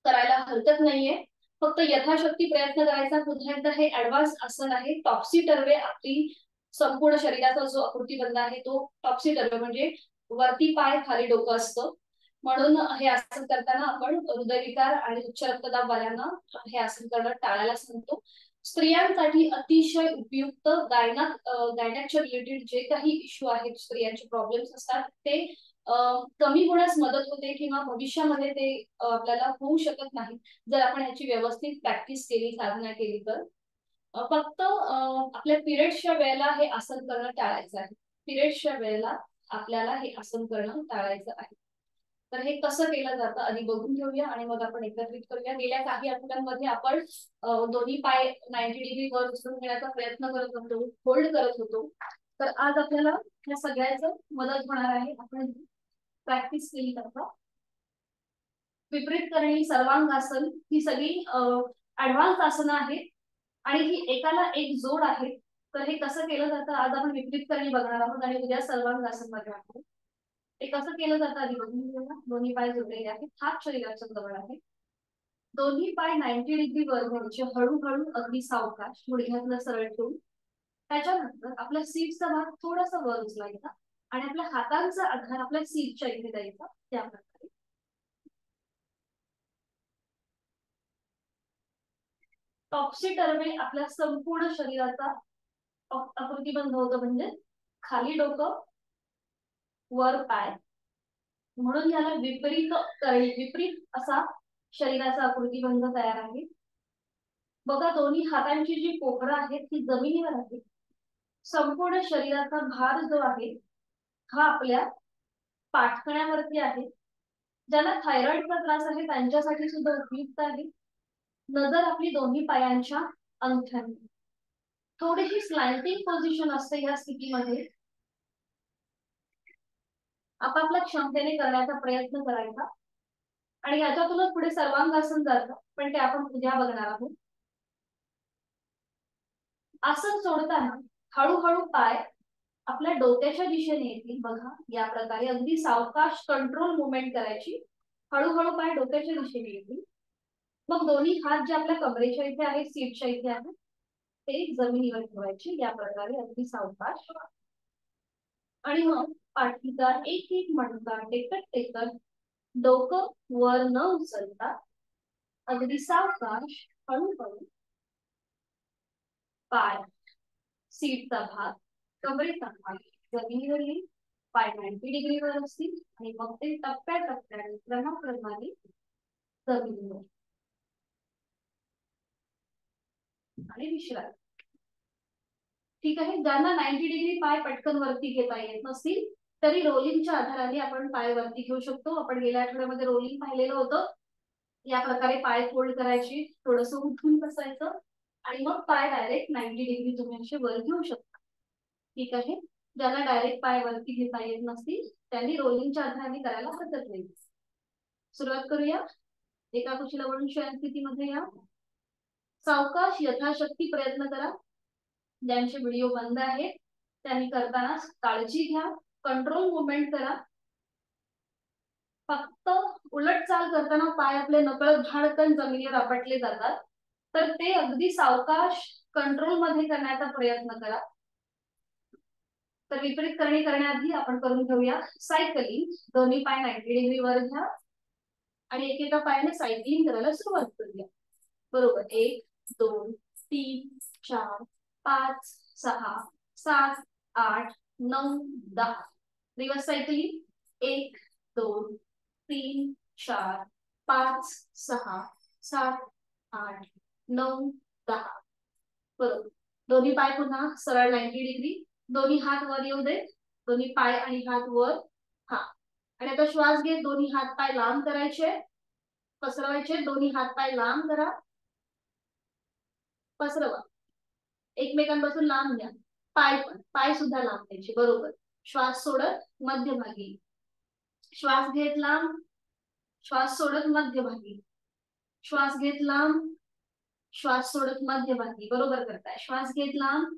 करायला हरकत नाहीये, फक्त यथाशक्ती प्रयत्न करायचा. पुन्हा एकदा हे ऍडव्हान्स आसन आहे. टॉप्सी टर्वे आपली संपूर्ण शरीराचा जो आकृतीबंध आहे तो टॉप्सी टर्वे म्हणजे वरती पाय खाली डोकं असतं. म्हणून हे आसन करताना आपण हृदयविकार आणि उच्च रक्तदाब वाल्यांना हे आसन करणं टाळायला सांगतो. स्त्रियांसाठी अतिशय उपयुक्त गायनॅकच्या रिलेटेड जे काही इश्यू आहेत, स्त्रियांचे प्रॉब्लेम्स असतात ते कमी होण्यास मदत होते किंवा भविष्यामध्ये ते आपल्याला होऊ शकत नाही जर आपण ह्याची व्यवस्थित प्रॅक्टिस केली, साधना केली तर. फक्त आपल्या पिरियड्सच्या वेळेला हे आसन करणं टाळायचं आहे. पिरियड्सच्या वेळेला आपल्याला हे आसन करणं टाळायचं आहे. तर हे कसं केलं जातं आधी बघून घेऊया आणि मग आपण एकत्रित करूया. गेल्या काही आठवड्यांमध्ये आपण दोन्ही पाय 90 डिग्री वर उचलून घेण्याचा प्रयत्न करत होतो, होल्ड करत होतो. तर आज आपल्याला या सगळ्याचं मदत होणार आहे. आपण प्रॅक्टिस केली करता. विपरीत करणी, सर्वांगासन ही सगळी ऍडव्हान्स आसनं आहेत आणि ही एकाला एक जोड आहे. तर हे कसं केलं जातं आज आपण विपरीत करणी बघणार आहोत आणि उद्या सर्वांगासन बघणार आहोत. ते कसं केलं जातं आधी बघून घेऊया. दोन्ही पाय जोडलेले आहेत, हात शरीराच्या जवळ आहे. दोन्ही पाय 90 डिग्री वर घ्यायचे, हळूहळू अगदी सावकाश गुडघ्यातलं सरळ ठेवून. त्याच्यानंतर आपल्या सीटचा भाग थोडासा वर उचलायचा आणि आपल्या हातांचा आधार आपल्या सीटच्या इथे द्यायचा. त्या प्रकारे टॉप्सी टर्वे आपल्या संपूर्ण शरीराचा आकृतीबंध होतं, म्हणजे खाली डोकं वर पाय, म्हणून याला विपरीत करणी, विपरीत असा शरीराचा आकृतीबंध तयार आहे. बघा दोन्ही हातांची जी पोखरं आहेत ती जमिनीवर आहे. संपूर्ण शरीराचा भार जो आहे हा आपल्या पाठकण्यावरती आहे. ज्यांना थायरॉइडचा त्रास आहे त्यांच्यासाठी सुद्धा उपयुक्त आहे. नजर आपली दोन्ही पायांच्या अंगठ्यावर. थोडीशी स्लाइडिंग पोझिशन असते या स्थितीमध्ये. आपापल्या क्षमतेने करण्याचा प्रयत्न करायचा आणि याच्यातूनच पुढे सर्वांगासन जातं, पण ते आपण उद्या बघणार आहोत. आसन सोडताना हळूहळू पाय आपल्या डोक्याच्या दिशेने येतील. बघा या प्रकारे अगदी सावकाश कंट्रोल मुवमेंट करायची. हळूहळू पाय डोक्याच्या दिशेने येतील. मग दोन्ही हात जे आपल्या कमरेच्या इथे आहेत, सीटच्या इथे आहेत, ते जमिनीवर ठेवायचे या प्रकारे अगदी सावकाश. आणि मग पाठीचा एक एक मणका टेकत टेकत डोकं वर न उचलता अगदी सावकाश हळूहळू पाय, सीटचा भाग, कमरेचा भाग जमिनीवर येईल. पाय 90 डिग्रीवर असतील आणि मग ते टप्प्याटप्प्याने क्रमाक्रमाने जमिनीवर आणि विश्रांती. ठीक आहे. ज्यांना 90 डिग्री पाय पटकन वरती घेता येत नसतील तरी रोलिंगच्या आधाराने आपण पाय वरती घेऊ शकतो. आपण गेल्या आठवड्यामध्ये रोलिंग पाहिलेलं होतं. या प्रकारे पाय फोल्ड करायचे, थोडंसं उठून बसायचं आणि मग पाय डायरेक्ट 90 डिग्री तुम्ही असे वर घेऊ शकता. ठीक आहे. ज्यांना डायरेक्ट पाय वरती घेता येत नसतील त्यांनी रोलिंगच्या आधाराने करायला हरकत नाही. सुरुवात करूया. एका कुशीला वळून शयन स्थितीमध्ये या. सावकाश यथाशक्ती प्रयत्न करा. ज्यांचे व्हिडिओ बंद आहेत त्यांनी करताना काळजी घ्या, कंट्रोल मुवमेंट करा. फक्त उलट चाल करताना पाय आपले नकळत धाडकन जमिनीवर आपटले जातात, तर ते अगदी सावकाश कंट्रोल मध्ये करण्याचा प्रयत्न करा. तर विपरीत करणी करण्याआधी आपण करून घेऊया सायकलिंग. दोन्ही पाय 90 डिग्री वर घ्या आणि एकेका पायाने सायकलिंग करायला सुरुवात करूया. बरोबर. 1 2 3 4 5 6 7 8 9 10. Reverse cycling. 1 2 3 4 5 6 7 8 9 10. बरोबर. दोन्ही पाय पुन्हा सरळ 90 डिग्री, दोन्ही हात वर येऊ दे, दोन्ही पाय आणि हात वर. हा, आणि आता श्वास घेत दोन्ही हात पाय लांब करायचे, पसरवायचे, दोन्ही हात पाय लांब करा, पसरवा, एकमेकांपासून लांब घ्या, पाय पण, पाय सुद्धा लांब द्यायचे, बरोबर. श्वास सोडत मध्यभागी, श्वास घेत लांब, श्वास सोडत मध्यभागी, श्वास घेत लांब, श्वास सोडत मध्यभागी, बरोबर करताय. श्वास घेत लांब,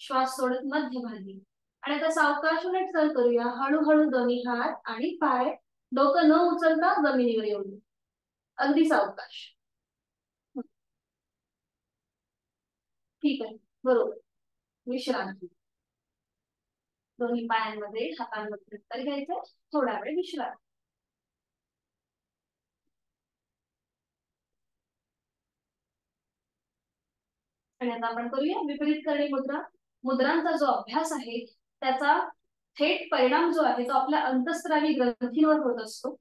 श्वास सोडत मध्यभागी. आणि आता सावकाश चल करूया, हळूहळू दोन्ही हात आणि पाय डोकं न उचलता जमिनीवर येऊन, अगदी सावकाश. ठीक आहे, बरोबर. विश्रांती, दोन्ही पायांमध्ये हातांमध्ये तर घ्यायचं, थोडा वेळ विश्रांती. आणि आता आपण करूया विपरीत करणी मुद्रा. मुद्रांचा जो अभ्यास आहे त्याचा थेट परिणाम जो आहे तो आपल्या अंतःस्रावी ग्रंथींवर होत असतो.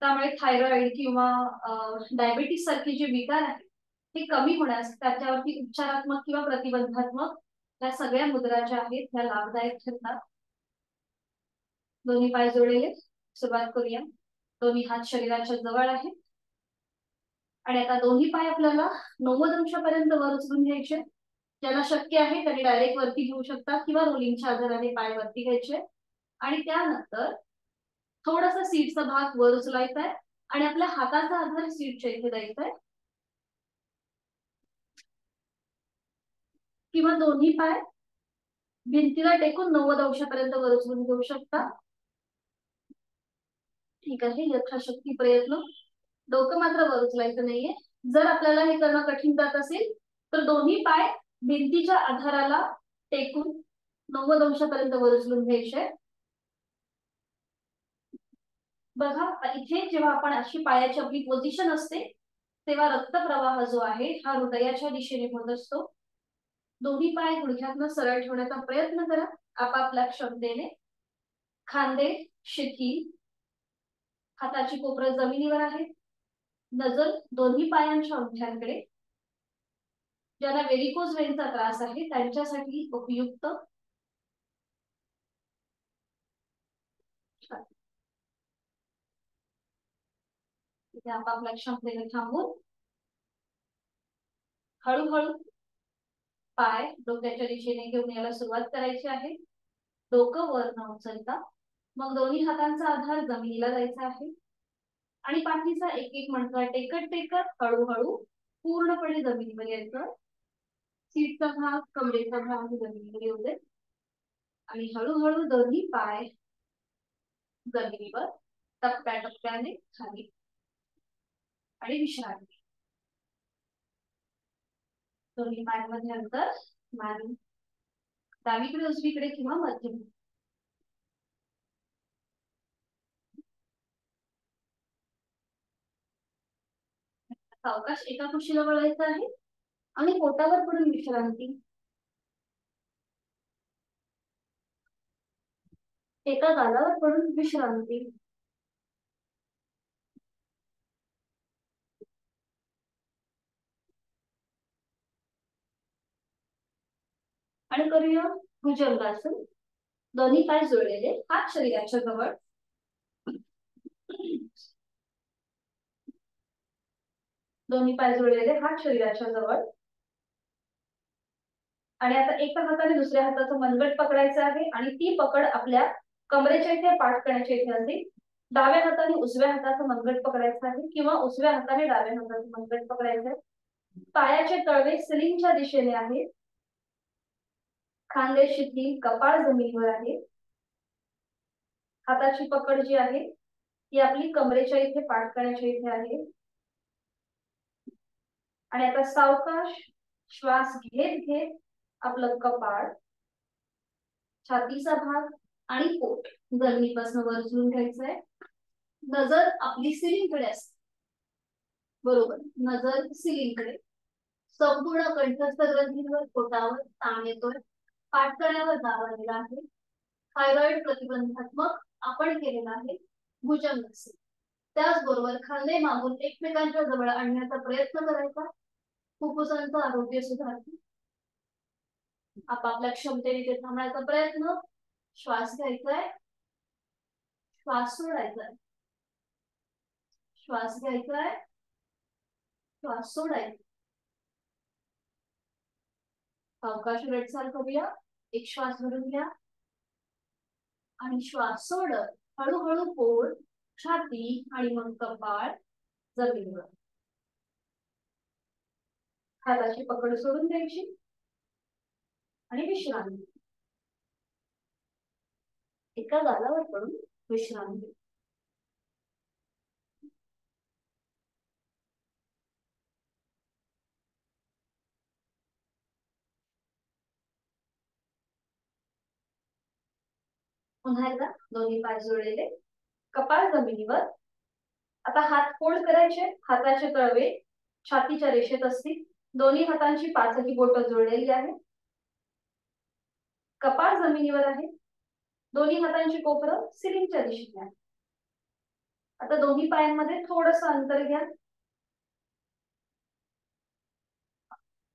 त्यामुळे थायरॉइड किंवा डायबिटीस सारखे जे विकार आहेत ते कमी होण्यास, त्याच्यावरती उपचारात्मक किंवा प्रतिबंधात्मक या सगळ्या मुद्रा ज्या आहेत त्या लाभदायक ठरतात. दोन्ही पाय जोडलेले, सुरुवात करूया. दोन्ही हात शरीराच्या जवळ आहेत आणि आता दोन्ही पाय आपल्याला 90 अंशापर्यंत वर उचलून घ्यायचे. ज्याला शक्य आहे त्यांनी डायरेक्ट वरती घेऊ शकतात किंवा रोलिंगच्या आधाराने पाय वरती घ्यायचे. आणि त्यानंतर थोडासा सीटचा भाग वर उचलायचा आहे आणि आपल्या हाताचा आधार सीटच्या इथे द्यायचा आहे, किंवा दोन्ही पाय भिंतीला टेकून 90 अंशापर्यंत वर उचलून घेऊ शकता. ठीक आहे, यथाशक्ती प्रयत्न. डोकं मात्र वर उचलायचं नाहीये. जर आपल्याला हे करणं कठीण जात असेल तर दोन्ही पाय भिंतीच्या आधाराला टेकून 90 अंशापर्यंत वर उचलून घ्यायचे. बघा, इथे जेव्हा आपण अशी पायाची आपली पोझिशन असते तेव्हा रक्तप्रवाह जो आहे हा हृदयाच्या दिशेने होत असतो. दोन्ही पाय गुडघ्यातनं सरळ ठेवण्याचा प्रयत्न करा आपापल्या क्षमतेने. खांदे शिथिल, हाताची कोपरं जमिनीवर आहे, नजर दोन्ही पायांच्या अंगठ्यांकडे. ज्यांना व्हेरिकोज वेनचा त्रास आहे त्यांच्यासाठी उपयुक्त. आपापल्या क्षमतेने थांबून हळूहळू पाय डोक्याच्या दिशेने घेऊन यायला सुरुवात करायची आहे. डोकं वर न उचलता मग दोन्ही हातांचा आधार जमिनीला द्यायचा आहे आणि पाठीचा एक एक मणका टेकत टेकत हळूहळू पूर्णपणे जमिनीवर यायचं. सीटचा भाग, कमरेचा भाग जमिनीवर येऊ दे आणि हळूहळू दोन्ही पाय जमिनीवर टप्प्याटप्प्याने खाली आणि विश्रांती. दोन्ही पायांमध्ये अंतर, मान डावीकडे उजवीकडे किंवा मध्यम. सावकाश एका कुशीला वळायचं आहे आणि पोटावर पडून विश्रांती. एका गालावर पडून विश्रांती. आणि करूया भुजंगासन. दोन्ही पाय जोडलेले, हात शरीराच्या जवळ. दोन्ही पाय जोडलेले, हात शरीराच्या जवळ. आणि आता एका हाताने दुसऱ्या हाताचं मनगट पकडायचं आहे आणि ती पकड आपल्या कमरेच्या इथे, पाठ करण्याच्या इथे असेल. डाव्या हाताने उजव्या हाताचं मनगट पकडायचं आहे किंवा उजव्या हाताने डाव्या हाताचं मनगट पकडायचं आहे. पायाचे तळवे सिलिंगच्या दिशेने आहेत. खांदे शिथिल, कपाळ जमिनीवर आहे. हाताची पकड जी आहे ती आपली कमरेच्या इथे, पाठ करण्याच्या इथे आहे. आणि आता सावकाश श्वास घेत घेत आपलं कपाळ, छातीचा भाग आणि पोट जमिनीपासून वर उचलून घ्यायचंय. नजर आपली सिलिंगकडे असते, बरोबर. नजर सिलिंगकडे. संपूर्ण कंठस्थ ग्रंथींवर, पोटावर ताण येतोय. पाठकण्यावर दाब आलेला आहे. थायरॉइड प्रतिबंधात्मक आपण केलेला आहे भुजंगासन. त्याचबरोबर खांदे मागून एकमेकांच्या जवळ आणण्याचा प्रयत्न करायचा. फुफ्फुसांचं आरोग्य सुधारते. आपापल्या क्षमतेने ते थांबण्याचा प्रयत्न. श्वास घ्यायचा आहे, श्वास सोडायचा आहे, श्वास घ्यायचा आहे, श्वास सोडायचा. अवकाश वेळचाल करूया. एक श्वास भरून घ्या आणि श्वास सोडत हळूहळू पोट, छाती आणि मग कपाळ जमिनीवर. हाताची पकड सोडून द्यायची आणि विश्रांती. एका गालावर पडून विश्रांती. पुन्हा एकदा दोन्ही पाय जोडलेले, कपाळ जमिनीवर. आता हात फोल्ड करायचे, हाताचे तळवे छातीच्या रेषेत असतील. दोन्ही हातांची पाचही बोटं जोडलेली आहेत. कपाळ जमिनीवर आहे. दोन्ही हातांची कोपरं सिलिंगच्या दिशेने आहे. आता दोन्ही पायांमध्ये थोडस अंतर घ्या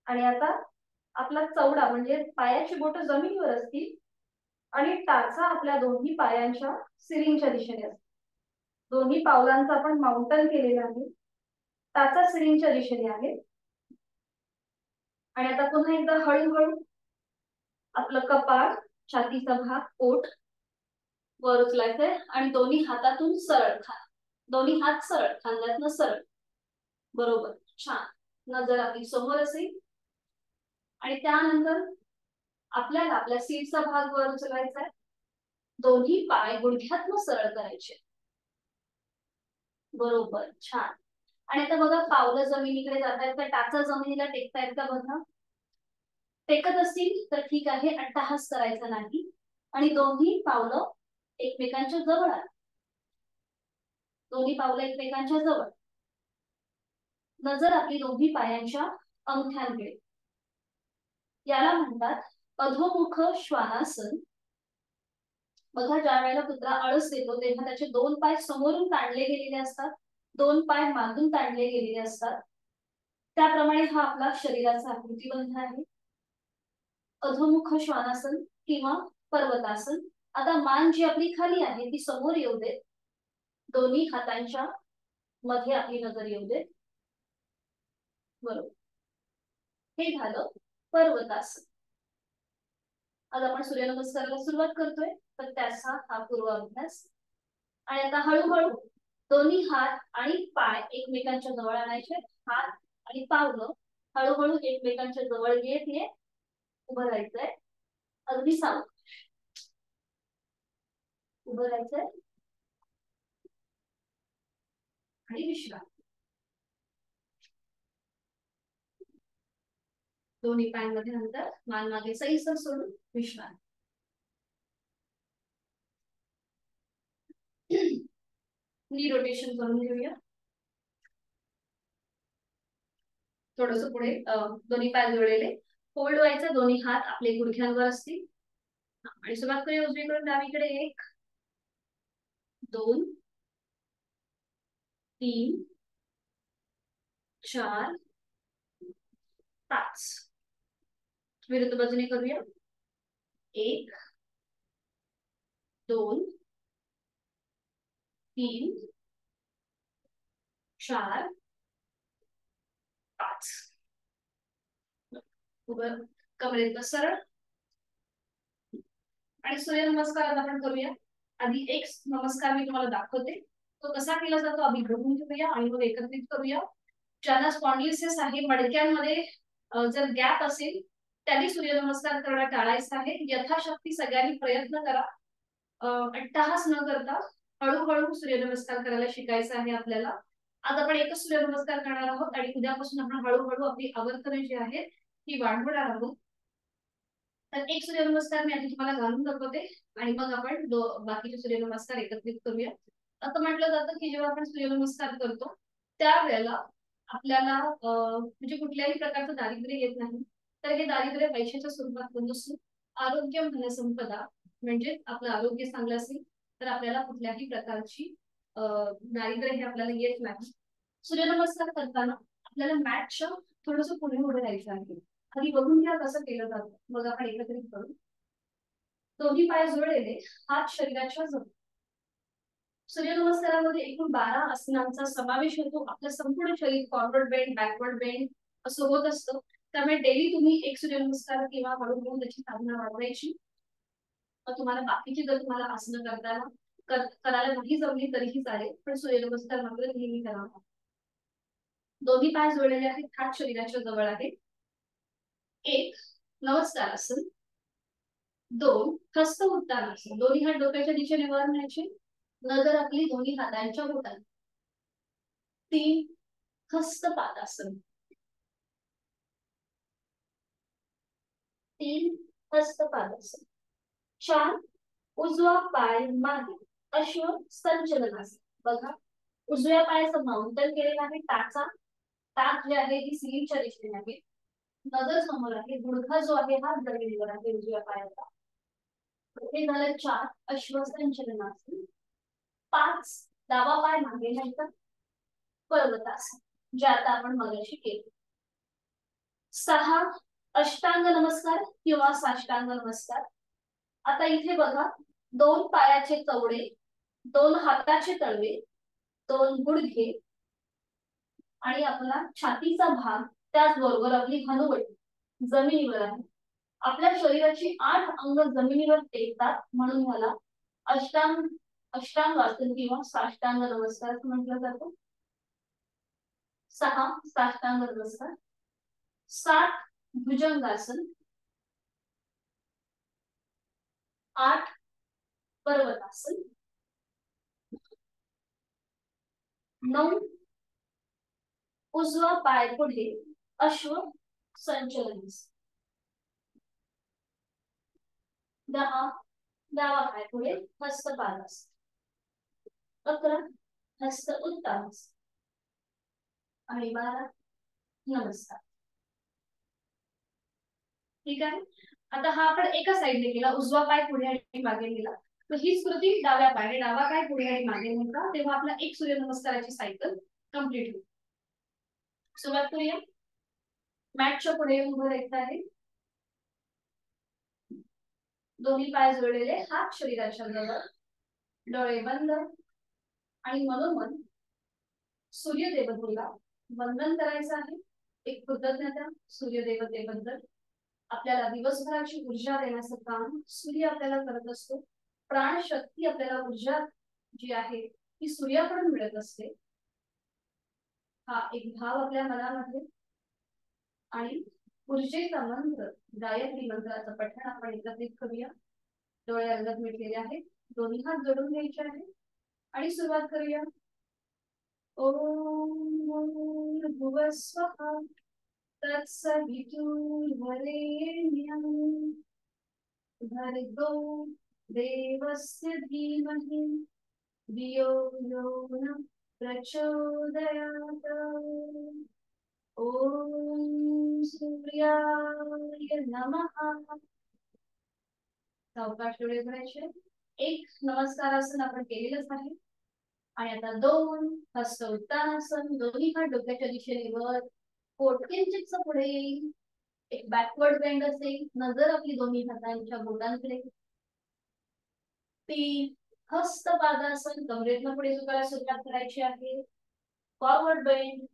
आणि आता आपला चवडा म्हणजे पायाची बोटं जमिनीवर असतील आणि टाचा आपल्या दोन्ही पायांच्या सिलिंगच्या दिशेने असतील. दोन्ही पावलांचा आपण माउंटन केलेला आहे. टाचा सिलिंगच्या दिशेने आहे. आणि आता पुन्हा एकदा हळूहळू आपलं कपाळ, छातीचा भाग, पोट वर उचलायचंय आणि दोन्ही हातातून सरळ दोन्ही हात सरळ, खांद्यातनं सरळ. बरोबर, छान. नजर आपली समोर असेल आणि त्यानंतर आपल्याला आपल्या सीटचा भाग वर उचलायचा आहे. दोन्ही पाय गुडघ्यातनं सरळ करायचे. बरोबर, छान. आणि आता बघा, पावलं जमिनीकडे जात आहेत तर टाचा जमिनीला टेकतायत का बघा. टेकत असतील तर ठीक आहे, अट्टहास करायचा नाही. आणि दोन्ही पावलं एकमेकांच्या जवळ आहे. दोन्ही पावलं एकमेकांच्या जवळ. नजर आपली दोन्ही पायांच्या अंगठ्यांकडे. याला म्हणतात अधोमुख श्वानासन. बघा, ज्या वेळेला कुत्रा आळस देतो तेव्हा त्याचे दोन पाय समोरून ताणले गेलेले असतात, दोन पाय मागून ताणले गेलेले असतात. त्याप्रमाणे हा आपला शरीराचा आकृतिबंध आहे. अधोमुख श्वानासन किंवा पर्वतासन. आता मान जी आपली खाली आहे ती समोर येऊ देत. दोन्ही हातांच्या मध्ये आपली नजर येऊ देत. बरोबर, हे झालं पर्वतासन. आज आपण सूर्यनमस्काराला सुरुवात करतोय, तर त्याचा हा पूर्वाभ्यास. आणि आता हळूहळू दोन्ही हात आणि पाय एकमेकांच्या जवळ आणायचे. हात आणि पावलं हळूहळू एकमेकांच्या जवळ येत येत उभं राहायचंय. अगदी सावकाश उभं राहायचंय आणि विश्रांती. दोन्ही पायांमध्ये अंतर, मान मागे सैसर सोडून विश्रांती. नी रोटेशन करून घेऊया. थोडस पुढे, दोन्ही पाय जोडलेले, फोल्ड व्हायचं. दोन्ही हात आपले गुडघ्यांवर असतील आणि सुरुवात करूया उजवीकडून डावीकडे. 1 2 3 4 5. विरुद्ध बाजूने करूया. 1 2 3 4 5. उभं, कमरेत सरळ. आणि सूर्यनमस्कार आपण करूया. आधी एक नमस्कार मी तुम्हाला दाखवते, तो कसा केला जातो आधी बघून घेऊया आणि मग एकत्रित करूया. ज्यांना स्पॉन्डिलिसिस आहे, मडक्यांमध्ये जर गॅप असेल त्यांनी सूर्यनमस्कार करणं टाळायचं आहे. यथाशक्ती सगळ्यांनी प्रयत्न करा. अट्टहास न करता हळूहळू सूर्यनमस्कार करायला शिकायचं आहे आपल्याला. आज आपण एकच सूर्यनमस्कार करणार आहोत आणि उद्यापासून आपण हळूहळू आपली आवर्तने जी आहेत ती वाढवणार आहोत. तर एक सूर्यनमस्कार मी आधी तुम्हाला घालून दाखवते आणि मग आपण बाकीचे सूर्यनमस्कार एकत्रित करूया. असं म्हटलं जातं की जेव्हा आपण सूर्यनमस्कार करतो त्यावेळेला आपल्याला म्हणजे कुठल्याही प्रकारचं दारिद्र्य येत नाही. तर हे दारिद्र्य पैशाच्या स्वरूपात नसून आरोग्य धनसंपदा, म्हणजे आपलं आरोग्य चांगलं असेल तर आपल्याला कुठल्याही प्रकारची दारिद्र्य हे आपल्याला येत नाही. सूर्यनमस्कार करताना आपल्याला मॅटच्या थोडंसं पुढे उभं राहायचं आहे आधी बघून घ्या कसं केलं जातं, मग आपण एकत्रित करू. दोन्ही पाय जोडलेले, हात शरीराच्या जवळ. सूर्यनमस्कारामध्ये एकूण 12 आसनांचा समावेश होतो. आपलं संपूर्ण शरीर फॉरवर्ड बेंड, बॅकवर्ड बेंड असं होत असतं. त्यामुळे डेली तुम्ही एक सूर्यनमस्कार किंवा हळूहळू त्याची साधना वाढवायची. मग तुम्हाला बाकीची जर तुम्हाला आसनं करायला नाही जमली तरीही चालेल, पण सूर्यनमस्कार मात्र नेहमी करावा. दोन्ही पाय जोडलेले आहेत, हात शरीराच्या जवळ आहे. 1 नमस्कार आसन. 2 हस्त उत्तानासन. दोन्ही हात डोक्याच्या दिशेने वर न्यायचे, नजर आपली दोन्ही हातांच्या बोटात. 3 हस्तपादासन. 3 हस्तपादासन. 4 उजवा पाय मागे, अश्व संचलनासन. बघा, उजव्या पायाचं माउंटन केलेलं आहे, टाच जे आहे ती स्लीवच्या दिशेने आहे, नजर समोर आहे, गुडघा जो आहे हा जमिनीवर आहे उजव्या पायाचा. हे झालं 4 अश्वसंचलनासन. 5 डावा पाय मागे न्यायचा, पर्वतासन, जे आता आपण मगाशी केले. 6 अष्टांग नमस्कार किंवा साष्टांग नमस्कार. आता इथे बघा, 2 पायाचे चवडे, 2 हाताचे तळवे, 2 गुडघे आणि आपला छातीचा भाग, त्याचबरोबर आपली हनुवटी जमिनीवर आहे. आपल्या शरीराची 8 अंग जमिनीवर टेकतात, म्हणून ह्याला अष्टांगासन किंवा साष्टांग नमस्कार म्हटलं जातं. 6 साष्टांग नमस्कार. 7 भुजंगासन. 8 पर्वतासन. 9 उजवा पाय पुढे, अश्व संचलनासन. 10 डावा पाय पुढे, हस्तपादासन. 11 हस्त उत्तानासन. आणि 12 नमस्कार. ठीक आहे. आता हा आपण एका साइडने केला, उजवा पाय पुढे आणि मागे नेला. तर हीच कृती डाव्या पायाने, डावा पाय पुढे आणि मागे नेला, तेव्हा आपला एक सूर्यनमस्काराची सायकल कंप्लीट होईल. सुरुवात करूया. मॅटच्या पुढे उभं राहायचं आहे, दोन्ही पाय जोडलेले, हात शरीराच्या जवळ, डोळे बंद आणि मनोमन सूर्यदेवतेला वंदन करायचं आहे. एक कृतज्ञता सूर्यदेवतेबद्दल. आपल्याला दिवसभराची ऊर्जा देण्याचं काम सूर्य आपल्याला करत असतो. प्राणशक्ती आपल्याला ऊर्जा जी आहे ती सूर्याकडून मिळत असते. हा एक भाव आपल्या मनामध्ये, आणि ऊर्जेचा मंत्र गायत्री मंत्राचं पठण आपण एकत्रित करूया. डोळे अंगात मिटलेले आहेत, दोन्ही हात जोडून घ्यायचे आहे आणि सुरुवात करूया. ओम भुवस्वः तत्सवितुर्वरेण्यं भर्गो देवस्य धीमहि धियो यो नः प्रचोदयात्. ओम सूर्याय नमः. सावकाश डोळे उघडायचे. एक नमस्कारासन आपण केलेलंच आहे. आणि आता 2 हस्त उत्तानासन. दोन्ही हात डोक्याच्या दिशेने वर, पोट किंचितसं पुढे येईल, एक बॅकवर्ड बेंड असेल, नजर आपली दोन्ही हातांच्या बोटांकडे. 3 हस्तपादासन. कमरेतनं पुढे झुकायला सुरुवात करायची आहे, फॉरवर्ड बेंड,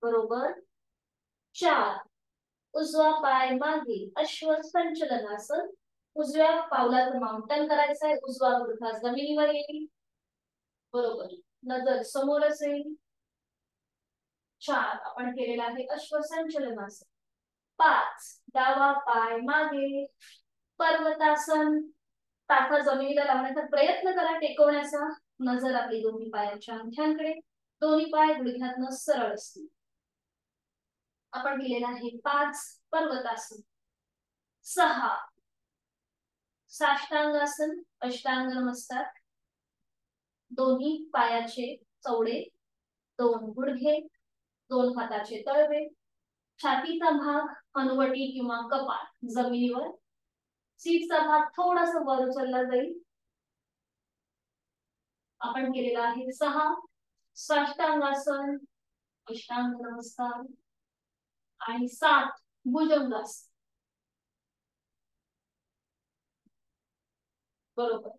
बरोबर. 4 उजवा पाय मागे, अश्व संचलनासन. उजव्या पावलाचं माउंटन करायचं आहे, उजवा गुडघा जमिनीवर येईल, बरोबर, नजर समोर असेल. 4 आपण केलेला आहे अश्वसंचलनासन. 5 डावा पाय मागे, पर्वतासन. टाका जमिनीला लावण्याचा प्रयत्न करा, टेकवण्याचा. नजर आपली दोन्ही पायांच्या अंगठ्यांकडे, दोन्ही पाय गुडघ्यातनं सरळ असतील. आपण केलेला आहे 5 पर्वतासन. 6 साष्टांगासन, अष्टांग नमस्कार. दोन्ही पायाचे चवडे, 2 गुडघे, 2 हाताचे तळवे, छातीचा भाग, हनुवटी किंवा कपाळ जमिनीवर, सीटचा भाग थोडासा वर उचलला जाईल. आपण केलेला आहे 6 साष्टांगासन, अष्टांग नमस्कार. आणि 7 भुजंगासन. बरोबर.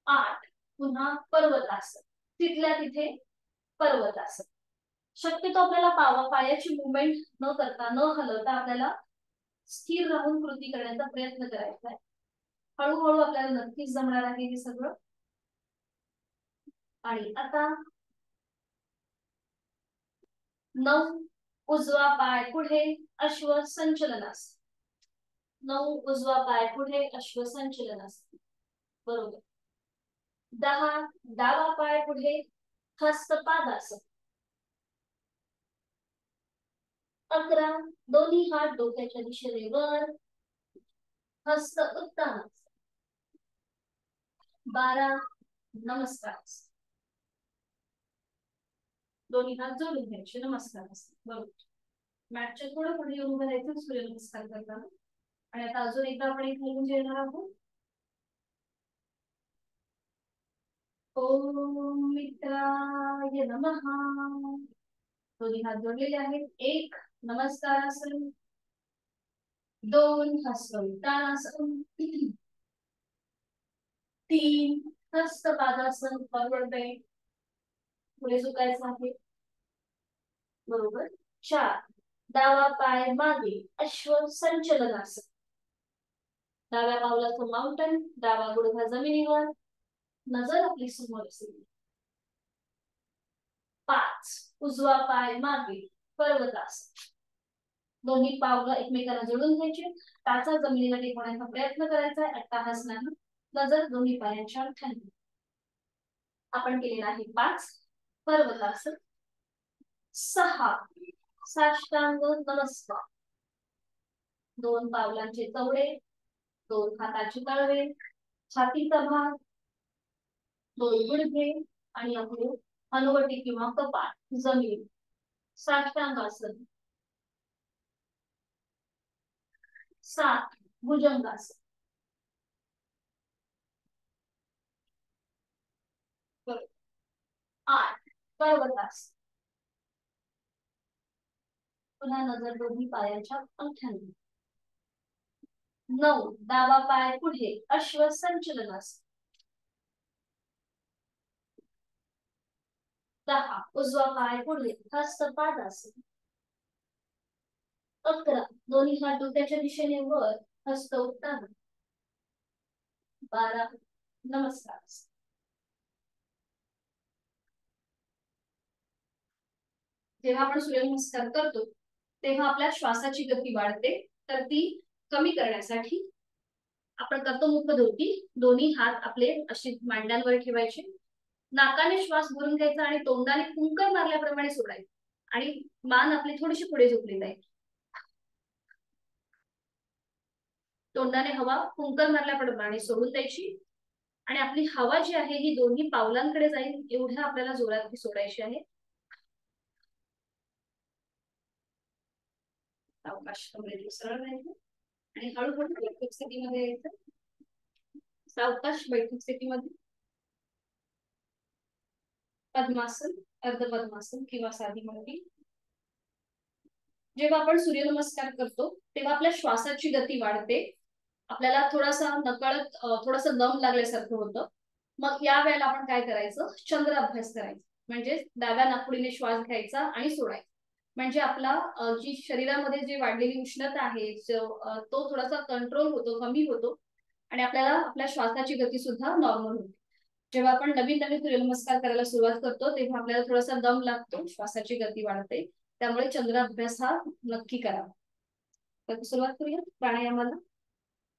8 पुन्हा पर्वतासन. तिथल्या तिथे पर्वतासन. शक्यतो आपल्याला पायाची मुवमेंट न करता न हलवता आपल्याला स्थिर राहून कृती करण्याचा प्रयत्न करायचा आहे. हळूहळू आपल्याला नक्कीच जमणार आहे हे सगळं. आणि आता 9 उजवा पाय पुढे अश्व संचलनासन. 9 उजवा पाय पुढे अश्व संचलनासन. बरोबर. 10 डावा पाय पुढे हस्तपादासन. 11 दोन्ही हात डोक्याच्या दिशेने वर हस्त उत्तानासन. 12 नमस्कार. दोन्ही हात जोडून घ्यायचे नमस्कार असतात. बरोबर. मॅटच्या थोडं पुढे येऊन उभं राहायचं सूर्यनमस्कार करताना. आणि आता अजून एकदा आपण इथे येऊन येणार आहोत. ओम मित्राय नमः. दोन्ही हात जोडलेले आहेत. 1 नमस्कारासन. 2 हस्त उत्तानासन. 3 हस्तपादासन. परवडते पुढे झुकायचं आहे. बरोबर. 4 डावा पाय मागे अश्व संचलनासन. डाव्या पावलाचं माउंटन. डावा गुडघा जमिनीवर. नजर आपली समोर असेल. 5 उजवा पाय मागे पर्वतासन. दोन्ही पावलं एकमेकांना जोडून घ्यायचे. टाचा जमिनीला टेकवण्याचा प्रयत्न करायचा आहे. अट्टाहास नाही. नजर दोन्ही पायांच्या खाली. आपण केलेला आहे 5 पर्वतासन. 6 साष्टांग नमस्कार. 2 पावलांचे चवडे. 2 हाताची तळवे. छातीचा भाग. 2 गुडघे आणि आपले हनुवटी किंवा कपाट जमीन. साष्टांगासन. 7 भुजंगासन. 8 पर्वतासन. पुन्हा नजर दोन्ही पायाच्या अंगठ्यांवर. 9 डावा पाय पुढे अश्व संचलनासन. 10 उजवा पाय पुढे हस्तपादासन. 11 दोन्ही हात डोक्याच्या दिशेने वर हस्त उत्तान. 12 नमस्कार. जेव्हा आपण सूर्यनमस्कार करतो तेव्हा आपल्या श्वासाची गती वाढते. तर ती कमी करण्यासाठी आपण करतो मुखधोती. दोन्ही हात आपले अशी मांड्यांवर ठेवायचे. नाकाने श्वास भरून घ्यायचा आणि तोंडाने फुंकर मारल्याप्रमाणे सोडायचं. आणि मान आपली थोडीशी पुढे झुकली जाईल. तोंडाने हवा फुंकर मारल्याप्रमाणे सोडून द्यायची. आणि आपली हवा जी आहे ही दोन्ही पावलांकडे जाईल एवढ्या आपल्याला जोरात सोडायची आहे. सावकाश कमरेला सरळ राहायचं आणि हळूहळू बैठक स्थितीमध्ये यायचं. सावकाश बैठक स्थितीमध्ये. पद्मासन अर्ध पद्मासन किंवा साधी मांडी. जेव्हा आपण सूर्यनमस्कार करतो तेव्हा आपल्या श्वासाची गती वाढते. आपल्याला थोडासा नकळत थोडासा दम लागल्यासारखं होतं. मग या वेळेला आपण काय करायचं चंद्र अभ्यास करायचा. म्हणजे डाव्या नाकपुडीने श्वास घ्यायचा आणि सोडायचा. म्हणजे आपला जी शरीरामध्ये जी वाढलेली उष्णता आहे तो थोडासा कंट्रोल होतो कमी होतो. आणि आपल्याला आपल्या श्वासाची गती सुद्धा नॉर्मल होते. जेव्हा आपण नवीन नवीन सूर्यनमस्कार करायला सुरुवात करतो तेव्हा आपल्याला थोडासा दम लागतो. श्वासाची गती वाढते. त्यामुळे चंद्र अभ्यास हा नक्की करावा. तर सुरुवात करूया प्राणायामाला.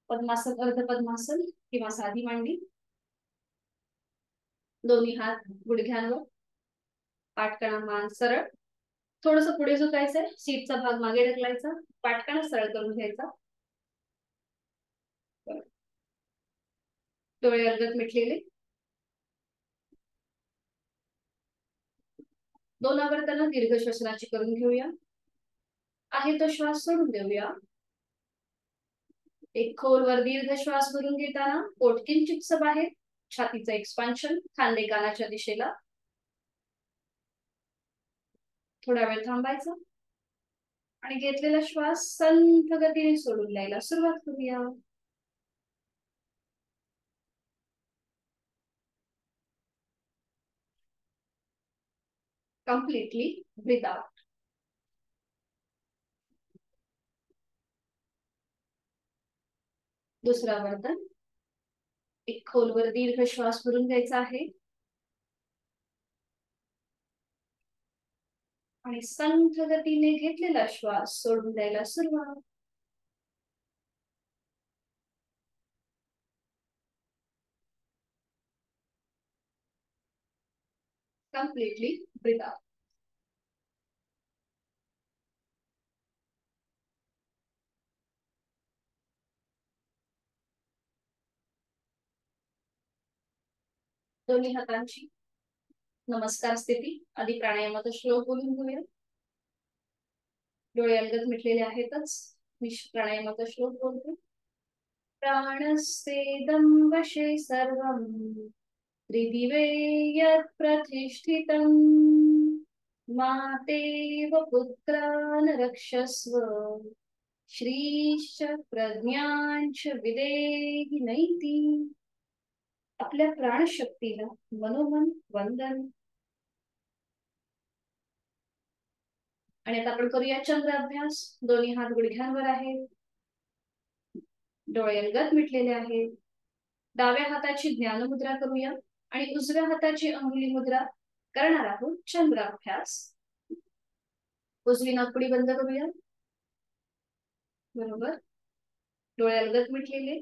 पद्मासन अर्ध पद्मासन किंवा साधी मांडी. दोन्ही हात गुडघ्यांवर. पाठकणा मान सरळ. थोडस पुढे झुकायचंय. सीटचा भाग मागे ढकलायचा. पाठकणा सरळ करून घ्यायचा. डोळे अलगद मिटलेले. 2 आवर्तना दीर्घ श्वसनाची करून घेऊया. आहे तो श्वास सोडून देऊया. एक खोलवर दीर्घ श्वास भरून घेताना पोट किंचितस बाहेर. छातीचं एक्सपान्शन. खांदे कानाच्या दिशेला. थोडा वेळ थांबायचं. आणि घेतलेला श्वास संथ गतीने सोडून द्यायला सुरुवात करूया. Completely breathe out. दुसरा वर्तन. एक खोलवर दीर्घ श्वास भरून घ्यायचा आहे आणि संथ गतीने घेतलेला श्वास सोडून द्यायला सुरुवात. Completely breathe out. दोन्ही हातांची नमस्कार स्थिती. आधी प्राणायामाचा श्लोक बोलून घेऊया. डोळे अलगद मिटलेले आहेतच. मी प्राणायामाचा श्लोक बोलते. प्राणस्तेदं वशे सर्वं त्रिदिवे यत् प्रतिष्ठितं मातेव पुत्रान् रक्षस्व श्रीश्च प्रज्ञांच विदेहि नैति. आपल्या प्राणशक्तीला मनोमन वंदन. आणि आता आपण करूया चंद्र अभ्यास. दोन्ही हात गुडघ्यांवर आहेत. डोळे अलगद मिटलेले आहेत. डाव्या हाताची ज्ञान मुद्रा करूया आणि उजव्या हाताची अंगुली मुद्रा करणार आहोत चंद्र अभ्यास. उजवी नाकपुडी बंद करूया. बरोबर. डोळे अलगद मिटलेले.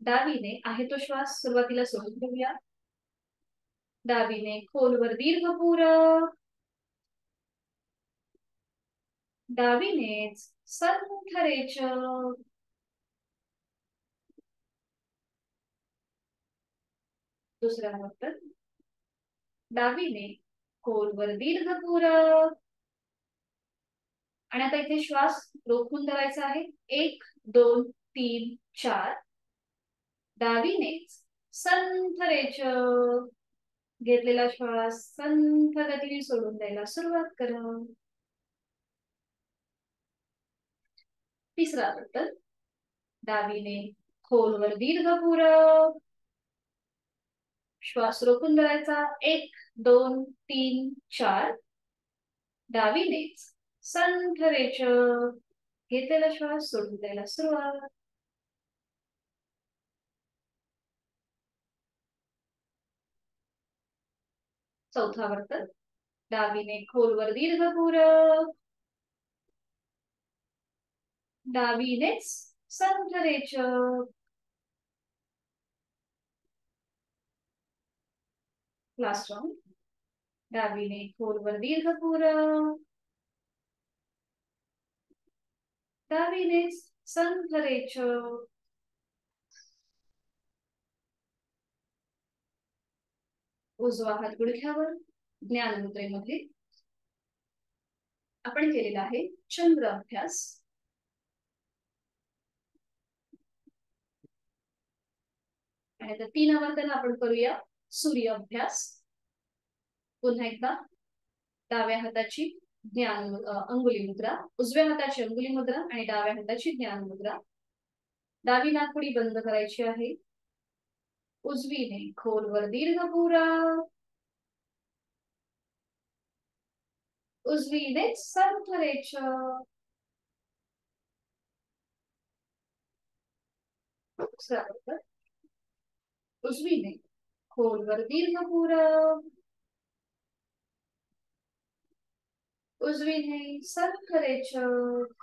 डावीने आहे तो श्वास सुरुवातीला सोडून घेऊया. डावीने खोलवर दीर्घ पूरक. डावीनेच संथ रेचक. दुसरा वर्तन. डावीने खोलवर दीर्घ पूरक. आणि आता इथे श्वास रोखून धरायचा आहे. 1 2 3 4. डावीनेच संथ रेचक. घेतलेला श्वास संथ गतीने सोडून द्यायला सुरुवात करा. तिसरा वर्तन. डावीने खोलवर दीर्घ पूरक. श्वास रोखून धरायचा. 1 2 3 4. डावीनेच संथ रेचक. घेतलेला श्वास सोडून द्यायला सुरुवात. चौथा वर्तन. डावीने खोलवर दीर्घ पूरक. डावीनेच संथ रेचक. Last round. डावीने खोलवर दीर्घ पूरक. डावीनेच संथ रेचक. उजवा हात गुडघ्यावर. ज्ञान मुद्रेमध्ये आपण केलेला आहे चंद्र अभ्यास. आणि आता 3 वर्तन आपण करूया सूर्य अभ्यास. पुन्हा एकदा डाव्या हाताची ज्ञान अंगुली मुद्रा, उजव्या हाताची अंगुली मुद्रा आणि डाव्या हाताची ज्ञान मुद्रा. डावी नाकपुडी बंद करायची आहे. उजवीने खोलवर दीर्घ पूरक. उजवीने संथ रेचक. दुसरा वर्तन. उजवीने खोलवर दीर्घ पूरक. उजवीने संथ रेचक.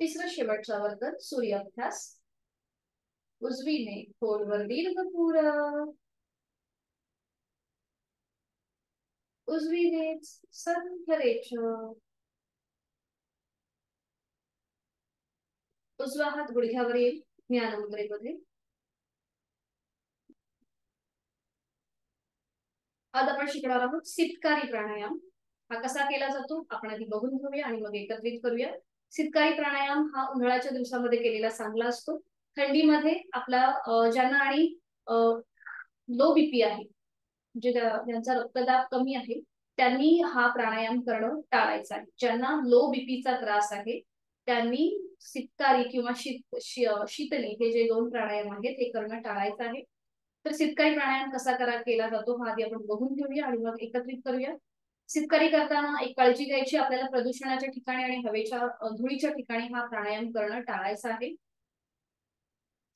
तिसरं शेवटचा वर्तन सूर्य अभ्यास. उजवीने खोलवर दीर्घ पूरक. उजवीनेच संथ रेचक. उजवा हात गुडघ्यावर येईल ज्ञान मुद्रेमध्ये. आज आपण शिकणार आहोत सितकारी प्राणायाम. हा कसा केला जातो आपण आधी बघून घेऊया आणि मग एकत्रित करूया. सितकारी प्राणायाम हा उन्हाळ्याच्या दिवसामध्ये केलेला चांगला असतो. थंडीमध्ये आपला ज्यांना आणि लो बीपी आहे ज्यांचा रक्तदाब कमी आहे त्यांनी हा प्राणायाम करणं टाळायचा आहे. ज्यांना लो बीपीचा त्रास आहे त्यांनी सितकारी किंवा शीतली हे जे दोन प्राणायाम आहेत हे करणं टाळायचं आहे. तर सितकारी प्राणायाम कसा केला जातो हा आधी आपण बघून घेऊया आणि मग एकत्रित करूया. सितकारी करताना एक काळजी घ्यायची, आपल्याला प्रदूषणाच्या ठिकाणी आणि हवेच्या धुळीच्या ठिकाणी हा प्राणायाम करणं टाळायचा आहे.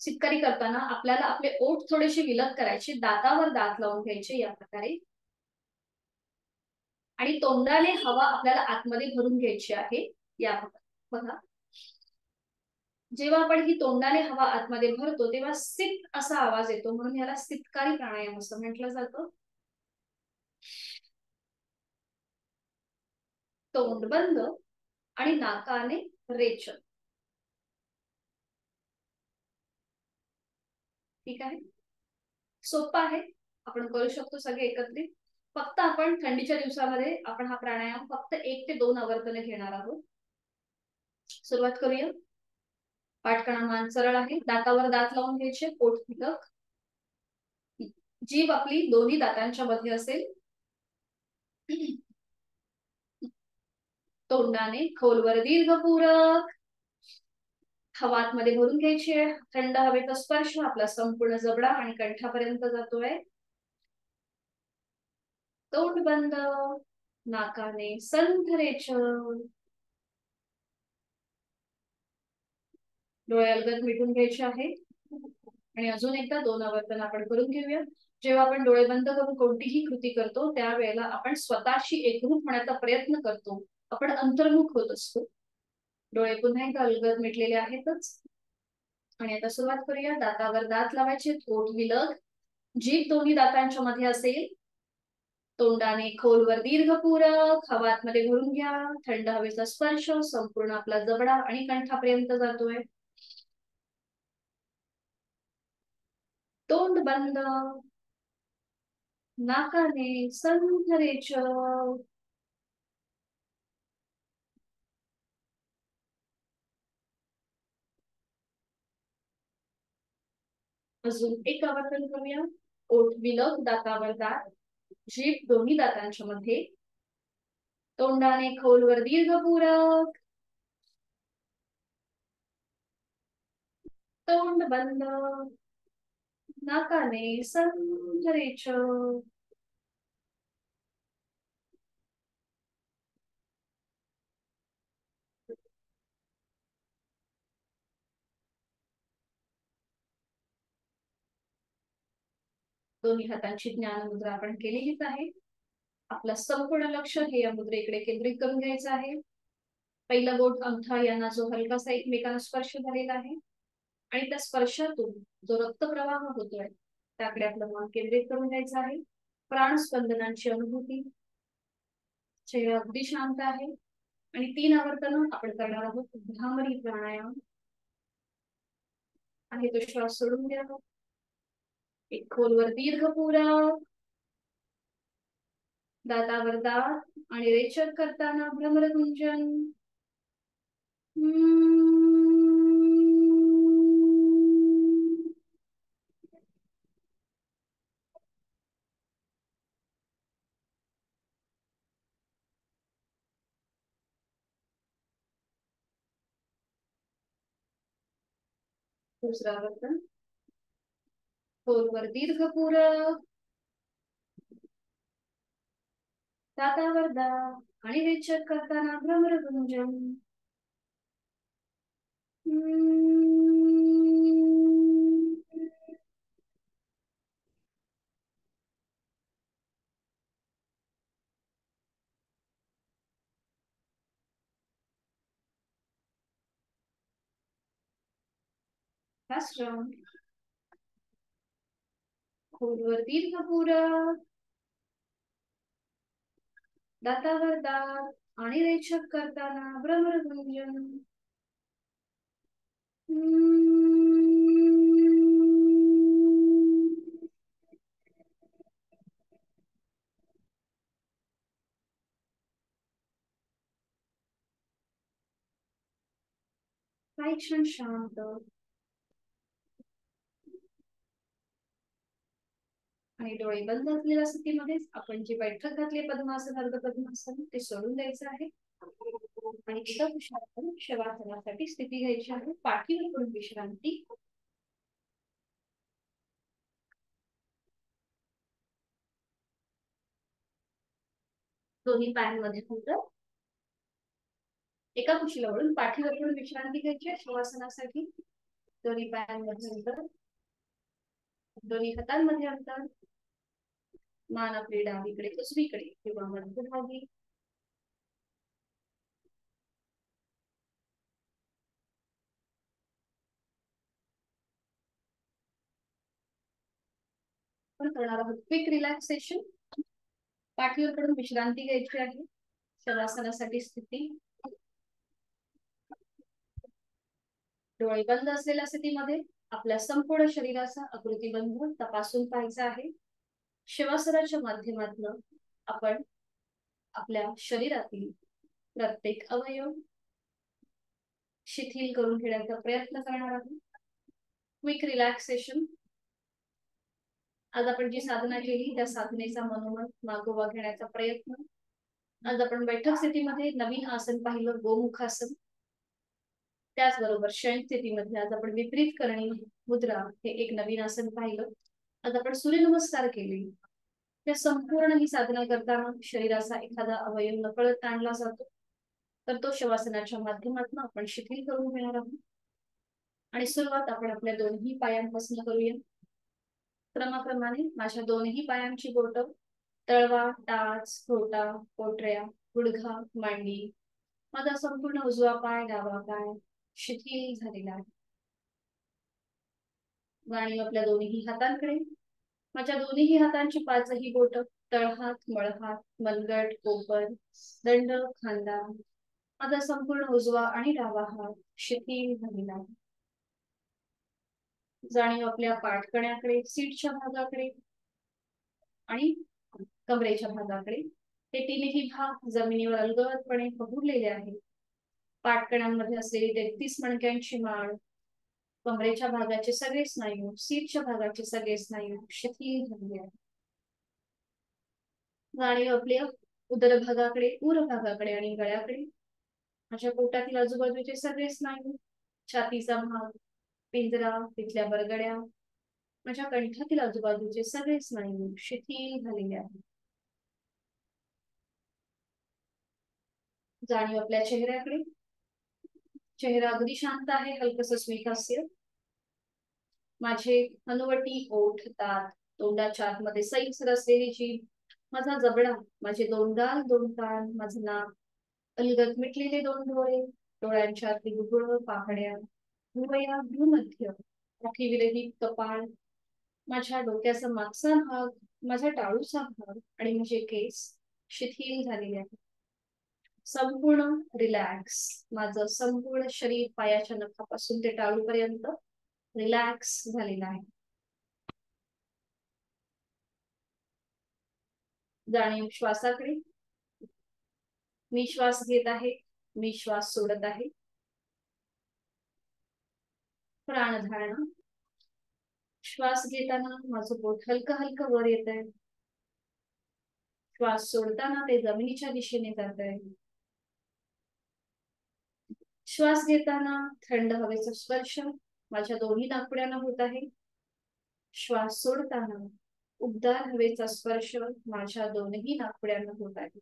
सितकारी करताना आपल्याला आपले ओठ थोडेसे विलग करायचे, दातावर दात लावून घ्यायचे या प्रकारे, आणि तोंडाने हवा आपल्याला आतमध्ये भरून घ्यायची आहे या प्रकारे. बघा, जेव्हा आपण ही तोंडाने हवा आतमध्ये भरतो तेव्हा सित असा आवाज येतो, म्हणून याला सितकारी प्राणायाम असं म्हटलं जातं. तोंड बंद आणि नाकाने रेचन. ठीक आहे, सोपं आहे, आपण करू शकतो सगळे एकत्रित. फक्त आपण थंडीच्या दिवसामध्ये आपण हा प्राणायाम फक्त 1 ते 2 आवर्तने घेणार आहोत. सुरुवात करूया. पाठकणा मान सरळ आहे, दातावर दात लावून घ्यायचे, पोट फिरक, जीभ आपली दोन्ही दातांच्या मध्ये असेल, तोंडाने खोलवर दीर्घपूरक हवा आतमध्ये भरून घ्यायची आहे. थंड हवेचा स्पर्श आपला संपूर्ण जबडा आणि कंठापर्यंत जातोय. तोंड बंद, नाकाने संथ रेचन, डोळे अलगद मिटून घ्यायचे आहे आणि अजून एकदा 2 आवर्तन आपण करून घेऊया. जेव्हा आपण डोळे बंद करून कोणतीही कृती करतो त्यावेळेला आपण स्वतःशी एकरूप होण्याचा प्रयत्न करतो, आपण अंतर्मुख होत असतो. डोळे पुन्हा एकदा अलगद मिटलेले आहेतच आणि आता सुरुवात करूया. दातावर दात लावायचे, ओठ विलग, जीभ दोन्ही दातांच्या मध्ये असेल, तोंडाने खोलवर दीर्घपूरक हवा आतमध्ये भरून घ्या. थंड हवेचा स्पर्श संपूर्ण आपला जबडा आणि कंठापर्यंत जातोय. तोंड बंद, नाकाने संथ रेचन. अजून एक आवर्तन करूया. ओठ विलग, दातावर दात, जीभ दोन्ही दातांच्या मध्ये, तोंडाने खोलवर दीर्घपूरक, तोंड बंद, नाकाने संथ रेचन. दोन्ही हातांची ज्ञान मुद्रा आपण केलेलीच आहे. आपलं संपूर्ण लक्ष हे या मुद्रेकडे केंद्रित करून घ्यायचं आहे. पहिला बोट अंगठा यांना जो हलकासा एकमेकांना स्पर्श झालेला आहे आणि त्या स्पर्शातून जो रक्तप्रवाह होतोय त्याकडे आपलं मन केंद्रित करून घ्यायचं आहे. प्राणस्पंदनांची अनुभूती, चेहरा अगदी शांत आहे आणि 3 आवर्तन आपण करणार आहोत. भ्रामरी प्राणायाम आहे तो श्वास सोडून द्या. एक खोलवर दीर्घपूरक, दातावर दात आणि रेचक करताना भ्रमरगुंजन. दुसरा आवर्तन, खोलवर दीर्घपूरक, दातावर दात आणि रेचक करताना भ्रमरगुंजन. Last round. खोलवर दीर्घपूरक, दातावर दात आणि रेचक करताना भ्रमरगुंजन. काही क्षण शांत आणि डोळे बंद असलेल्या स्थितीमध्येच आपण जी बैठक घातली पद्मासन अर्ध पद्मासन ते सोडून द्यायचं आहे आणि एका कुशासन शवासनासाठी स्थिती घ्यायची आहे. पाठीवर पडून विश्रांती. दोन्ही पायांमध्ये अंतर. एका कुशीला वळून पाठीवर पडून विश्रांती घ्यायची आहे शवासनासाठी. दोन्ही पायांमध्ये अंतर, दोन्ही हातांमध्ये अंतर. मान आपली डावीकडे उजवीकडे किंवा मध्यभागी. आपण करणार आहोत क्विक रिलॅक्सेशन. पाठीवर पडून विश्रांती घ्यायची आहे शवासनासाठी स्थिती. डोळे बंद असलेल्या स्थितीमध्ये आपल्या संपूर्ण शरीराचा आकृतीबंध तपासून पाहायचा आहे. शवासनाच्या माध्यमातून आपण आपल्या शरीरातील प्रत्येक अवयव शिथिल करून घेण्याचा प्रयत्न करणार आहोत. Quick relaxation. आज आपण जी साधना केली त्या साधनेचा मनोमन मागोवा घेण्याचा प्रयत्न. आज आपण बैठक स्थितीमध्ये नवीन आसन पाहिलं, गोमुखासन. त्याचबरोबर शयन स्थितीमध्ये आज आपण विपरीत करणी मुद्रा हे एक नवीन आसन पाहिलं. आज आपण सूर्यनमस्कार केले. त्या संपूर्ण ही साधना करताना शरीराचा एखादा अवयव नकळत ताणला जातो, तर तो शवासनाच्या माध्यमातून आपण शिथिल करून घेणार आहोत. आणि सुरुवात आपण आपल्या दोन्ही पायांपासून करूया. क्रमाक्रमाने माझ्या दोन्ही पायांची बोट, तळवा, टाच, घोटा, पोटऱ्या, गुडघा, मांडी, माझा संपूर्ण उजवा पाय, डावा पाय शिथिल झालेला आहे. आणि आपल्या दोन्ही हातांकडे. माझ्या दोन्ही हातांची पाचही बोट, तळहात, मळहात, मनगट, कोपर, दंड, खांदा, माझा संपूर्ण उजवा आणि डावा हात शिथिल झालेला आहे. जाणीव आपल्या पाठकण्याकडे, सीटच्या भागाकडे आणि कमरेच्या भागाकडे. हे तिन्ही भाग जमिनीवर अलगदपणे पहुडलेले आहेत. पाठकणांमध्ये असलेली 33 मणक्यांची माळ, कमरेच्या भागाचे सगळे स्नायू, सीटच्या भागाचे सगळे स्नायू शिथिल झालेले आहेत. जाणीव आपल्या उदर भागाकडे, उर भागाकडे आणि गळ्याकडे. माझ्या पोटातील आजूबाजूचे सगळे स्नायू, छातीचा भाग, पिंजरा, तिथल्या बरगड्या, माझ्या कंठातील आजूबाजूचे सगळे स्नायू शिथिल झालेले आहेत. जाणीव आपल्या चेहऱ्याकडे. चेहरा अगदी शांत आहे, हलकसं स्मित हास्य. माझे हनुवटी, ओठ, दात, तोंडाच्या आतमध्ये सैल असलेली जीभ, माझा जबडा, माझे दोन गाल, दोन कान, माझं नाक, अलगद मिटलेले दोन डोळे, डोळ्यांच्या आतली बुबुळ, पाहण्या, भुवया, भ्रूमध्य, आखी विरहित कपाळ, माझ्या डोक्याचा मागचा भाग, माझा टाळूचा भाग आणि माझे केस शिथिल झालेले आहेत. संपूर्ण रिलॅक्स. माझं संपूर्ण शरीर पायाच्या नखापासून ते टाळूपर्यंत रिलॅक्स झालेला आहे. जाणीव श्वासाकडे. मी श्वास घेत आहे, मी श्वास सोडत आहे. प्राणधारणा. श्वास घेताना माझं पोट हलकं हलकं वर येत आहे. श्वास सोडताना ते जमिनीच्या दिशेने जात आहे. श्वास घेताना थंड हवेचा स्पर्श माझ्या दोन्ही नाकपुड्यांना होत आहे. श्वास सोडताना उबदार हवेचा स्पर्श माझ्या दोन्ही नाकपुड्यांना होत आहे.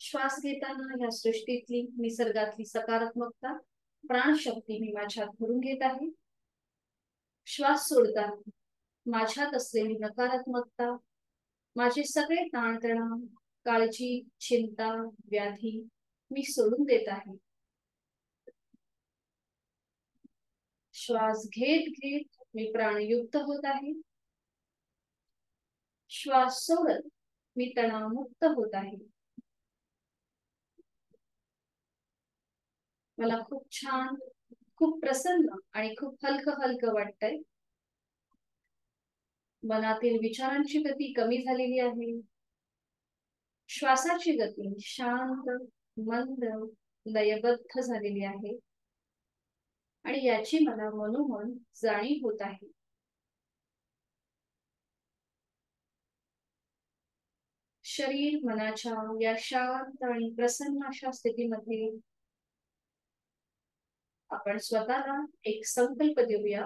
श्वास घेताना या सृष्टीतली, निसर्गातली सकारात्मकता, प्राणशक्ती मी माझ्यात भरून घेत आहे. श्वास सोडताना माझ्यात असलेली नकारात्मकता, माझे सगळे ताणतणाव, काळजी, चिंता, व्याधी मी सोडून देत आहे. श्वास घेत घेत मी प्राणयुक्त होत आहे. श्वास सोडत मी तणावमुक्त होत आहे. मला खूप छान, खूप प्रसन्न आणि खूप हलकं हलकं वाटतंय. मनातील विचारांची गती कमी झालेली आहे. श्वासाची गती शांत, मंद, लयबद्ध झालेली आहे. आणि याची मला मनोमन जाणीव होत आहे. शरीर मनाच्या या शांत आणि प्रसन्न अशा स्थितीमध्ये आपण स्वतःला एक संकल्प देऊया.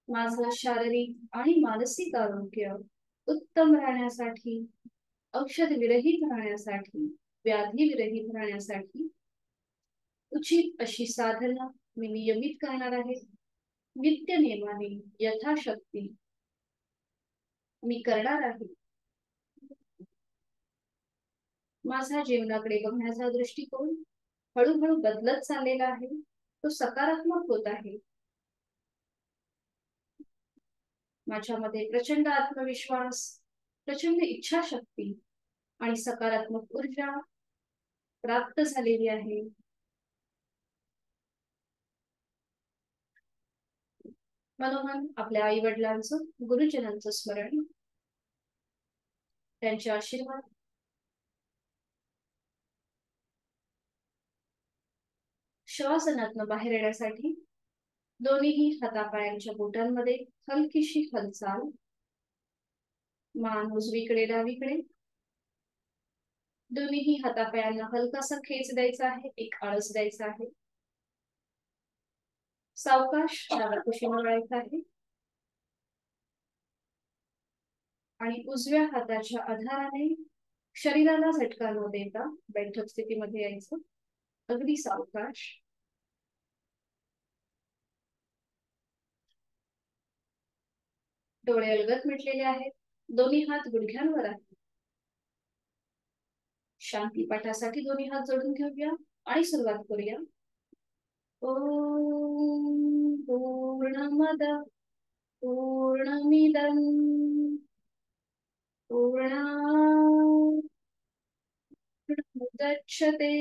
माझं शारीरिक आणि मानसिक आरोग्य उत्तम राहण्यासाठी, औषध विरहित राहण्यासाठी, व्याधी विरहित राहण्यासाठी उचित अशी साधना मी नियमित करणार आहे. नित्य नेमाने यथाशक्ती मी करणार आहे. माझा जीवनाकडे बघण्याचा दृष्टिकोन हळूहळू बदलत चाललेला आहे. तो सकारात्मक होत आहे. माझ्यामध्ये प्रचंड आत्मविश्वास, प्रचंड इच्छाशक्ती आणि सकारात्मक ऊर्जा प्राप्त झालेली आहे. मनोमन आपल्या आई वडिलांचं, गुरुजनांचं स्मरण, त्यांचे आशीर्वाद, श्वासनातनं बाहेर येण्यासाठी दोन्हीही हातापायांच्या बोटांमध्ये हलकीशी हालचाल, मान उजवीकडे डावीकडे, दोन्हीही हातापायांना हलकासा खेच द्यायचा आहे, एक आळस द्यायचा आहे. सावकाश डाव्या कुशीला वळायचं आहे आणि उजव्या हाताच्या आधाराने शरीराला झटका न देता बैठक स्थितीमध्ये यायचं. अगदी सावकाश. डोळे अलगद मिटलेले आहेत. दोन्ही हात गुडघ्यांवर आहेत. शांती पाठासाठी दोन्ही हात जोडून घेऊया आणि सुरुवात करूया. ओम पूर्णमद पूर्णमिदं पूर्णात् पूर्णमुदच्यते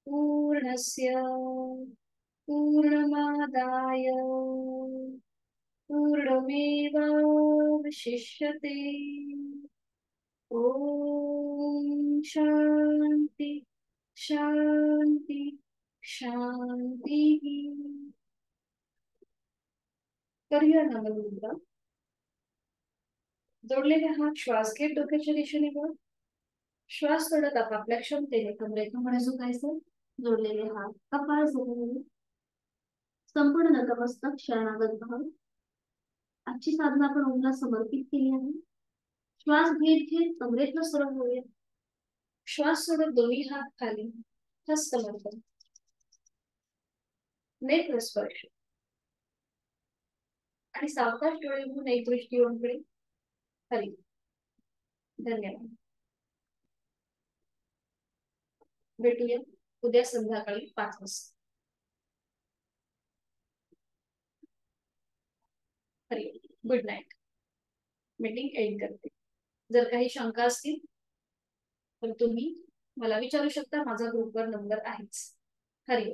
पूर्णस्य पूर्णमादाय पूर्णमेवावशिष्यते. ओम शांती शांती शांती. करूया नमन. जोडलेले हात श्वास घेत डोक्याच्या दिशेने वर. श्वास सोडत आपापल्या क्षमतेने कमरेतून मध्ये झुकायचं. जोडलेले हात कपाळ जवळ. संपूर्ण नतमस्तक शरणागत भाव. आजची साधना आपण ओमला समर्पित केली आहे. श्वास घेत घेत कमरेतनं सरळ होऊया. श्वास सोडत दोन्ही हात खाली. हस्तमर्पण. नेत्र स्पर्श आणि सावकाश डोळे उघडून एक दृष्टी ओमकडे. हरी. धन्यवाद. भेटूया उद्या संध्याकाळी 5 वाजता. Hari. Good night. Meeting end करते. जर काही शंका असतील तर तुम्ही मला विचारू शकता. माझा ग्रुपवर नंबर आहेच. हरी.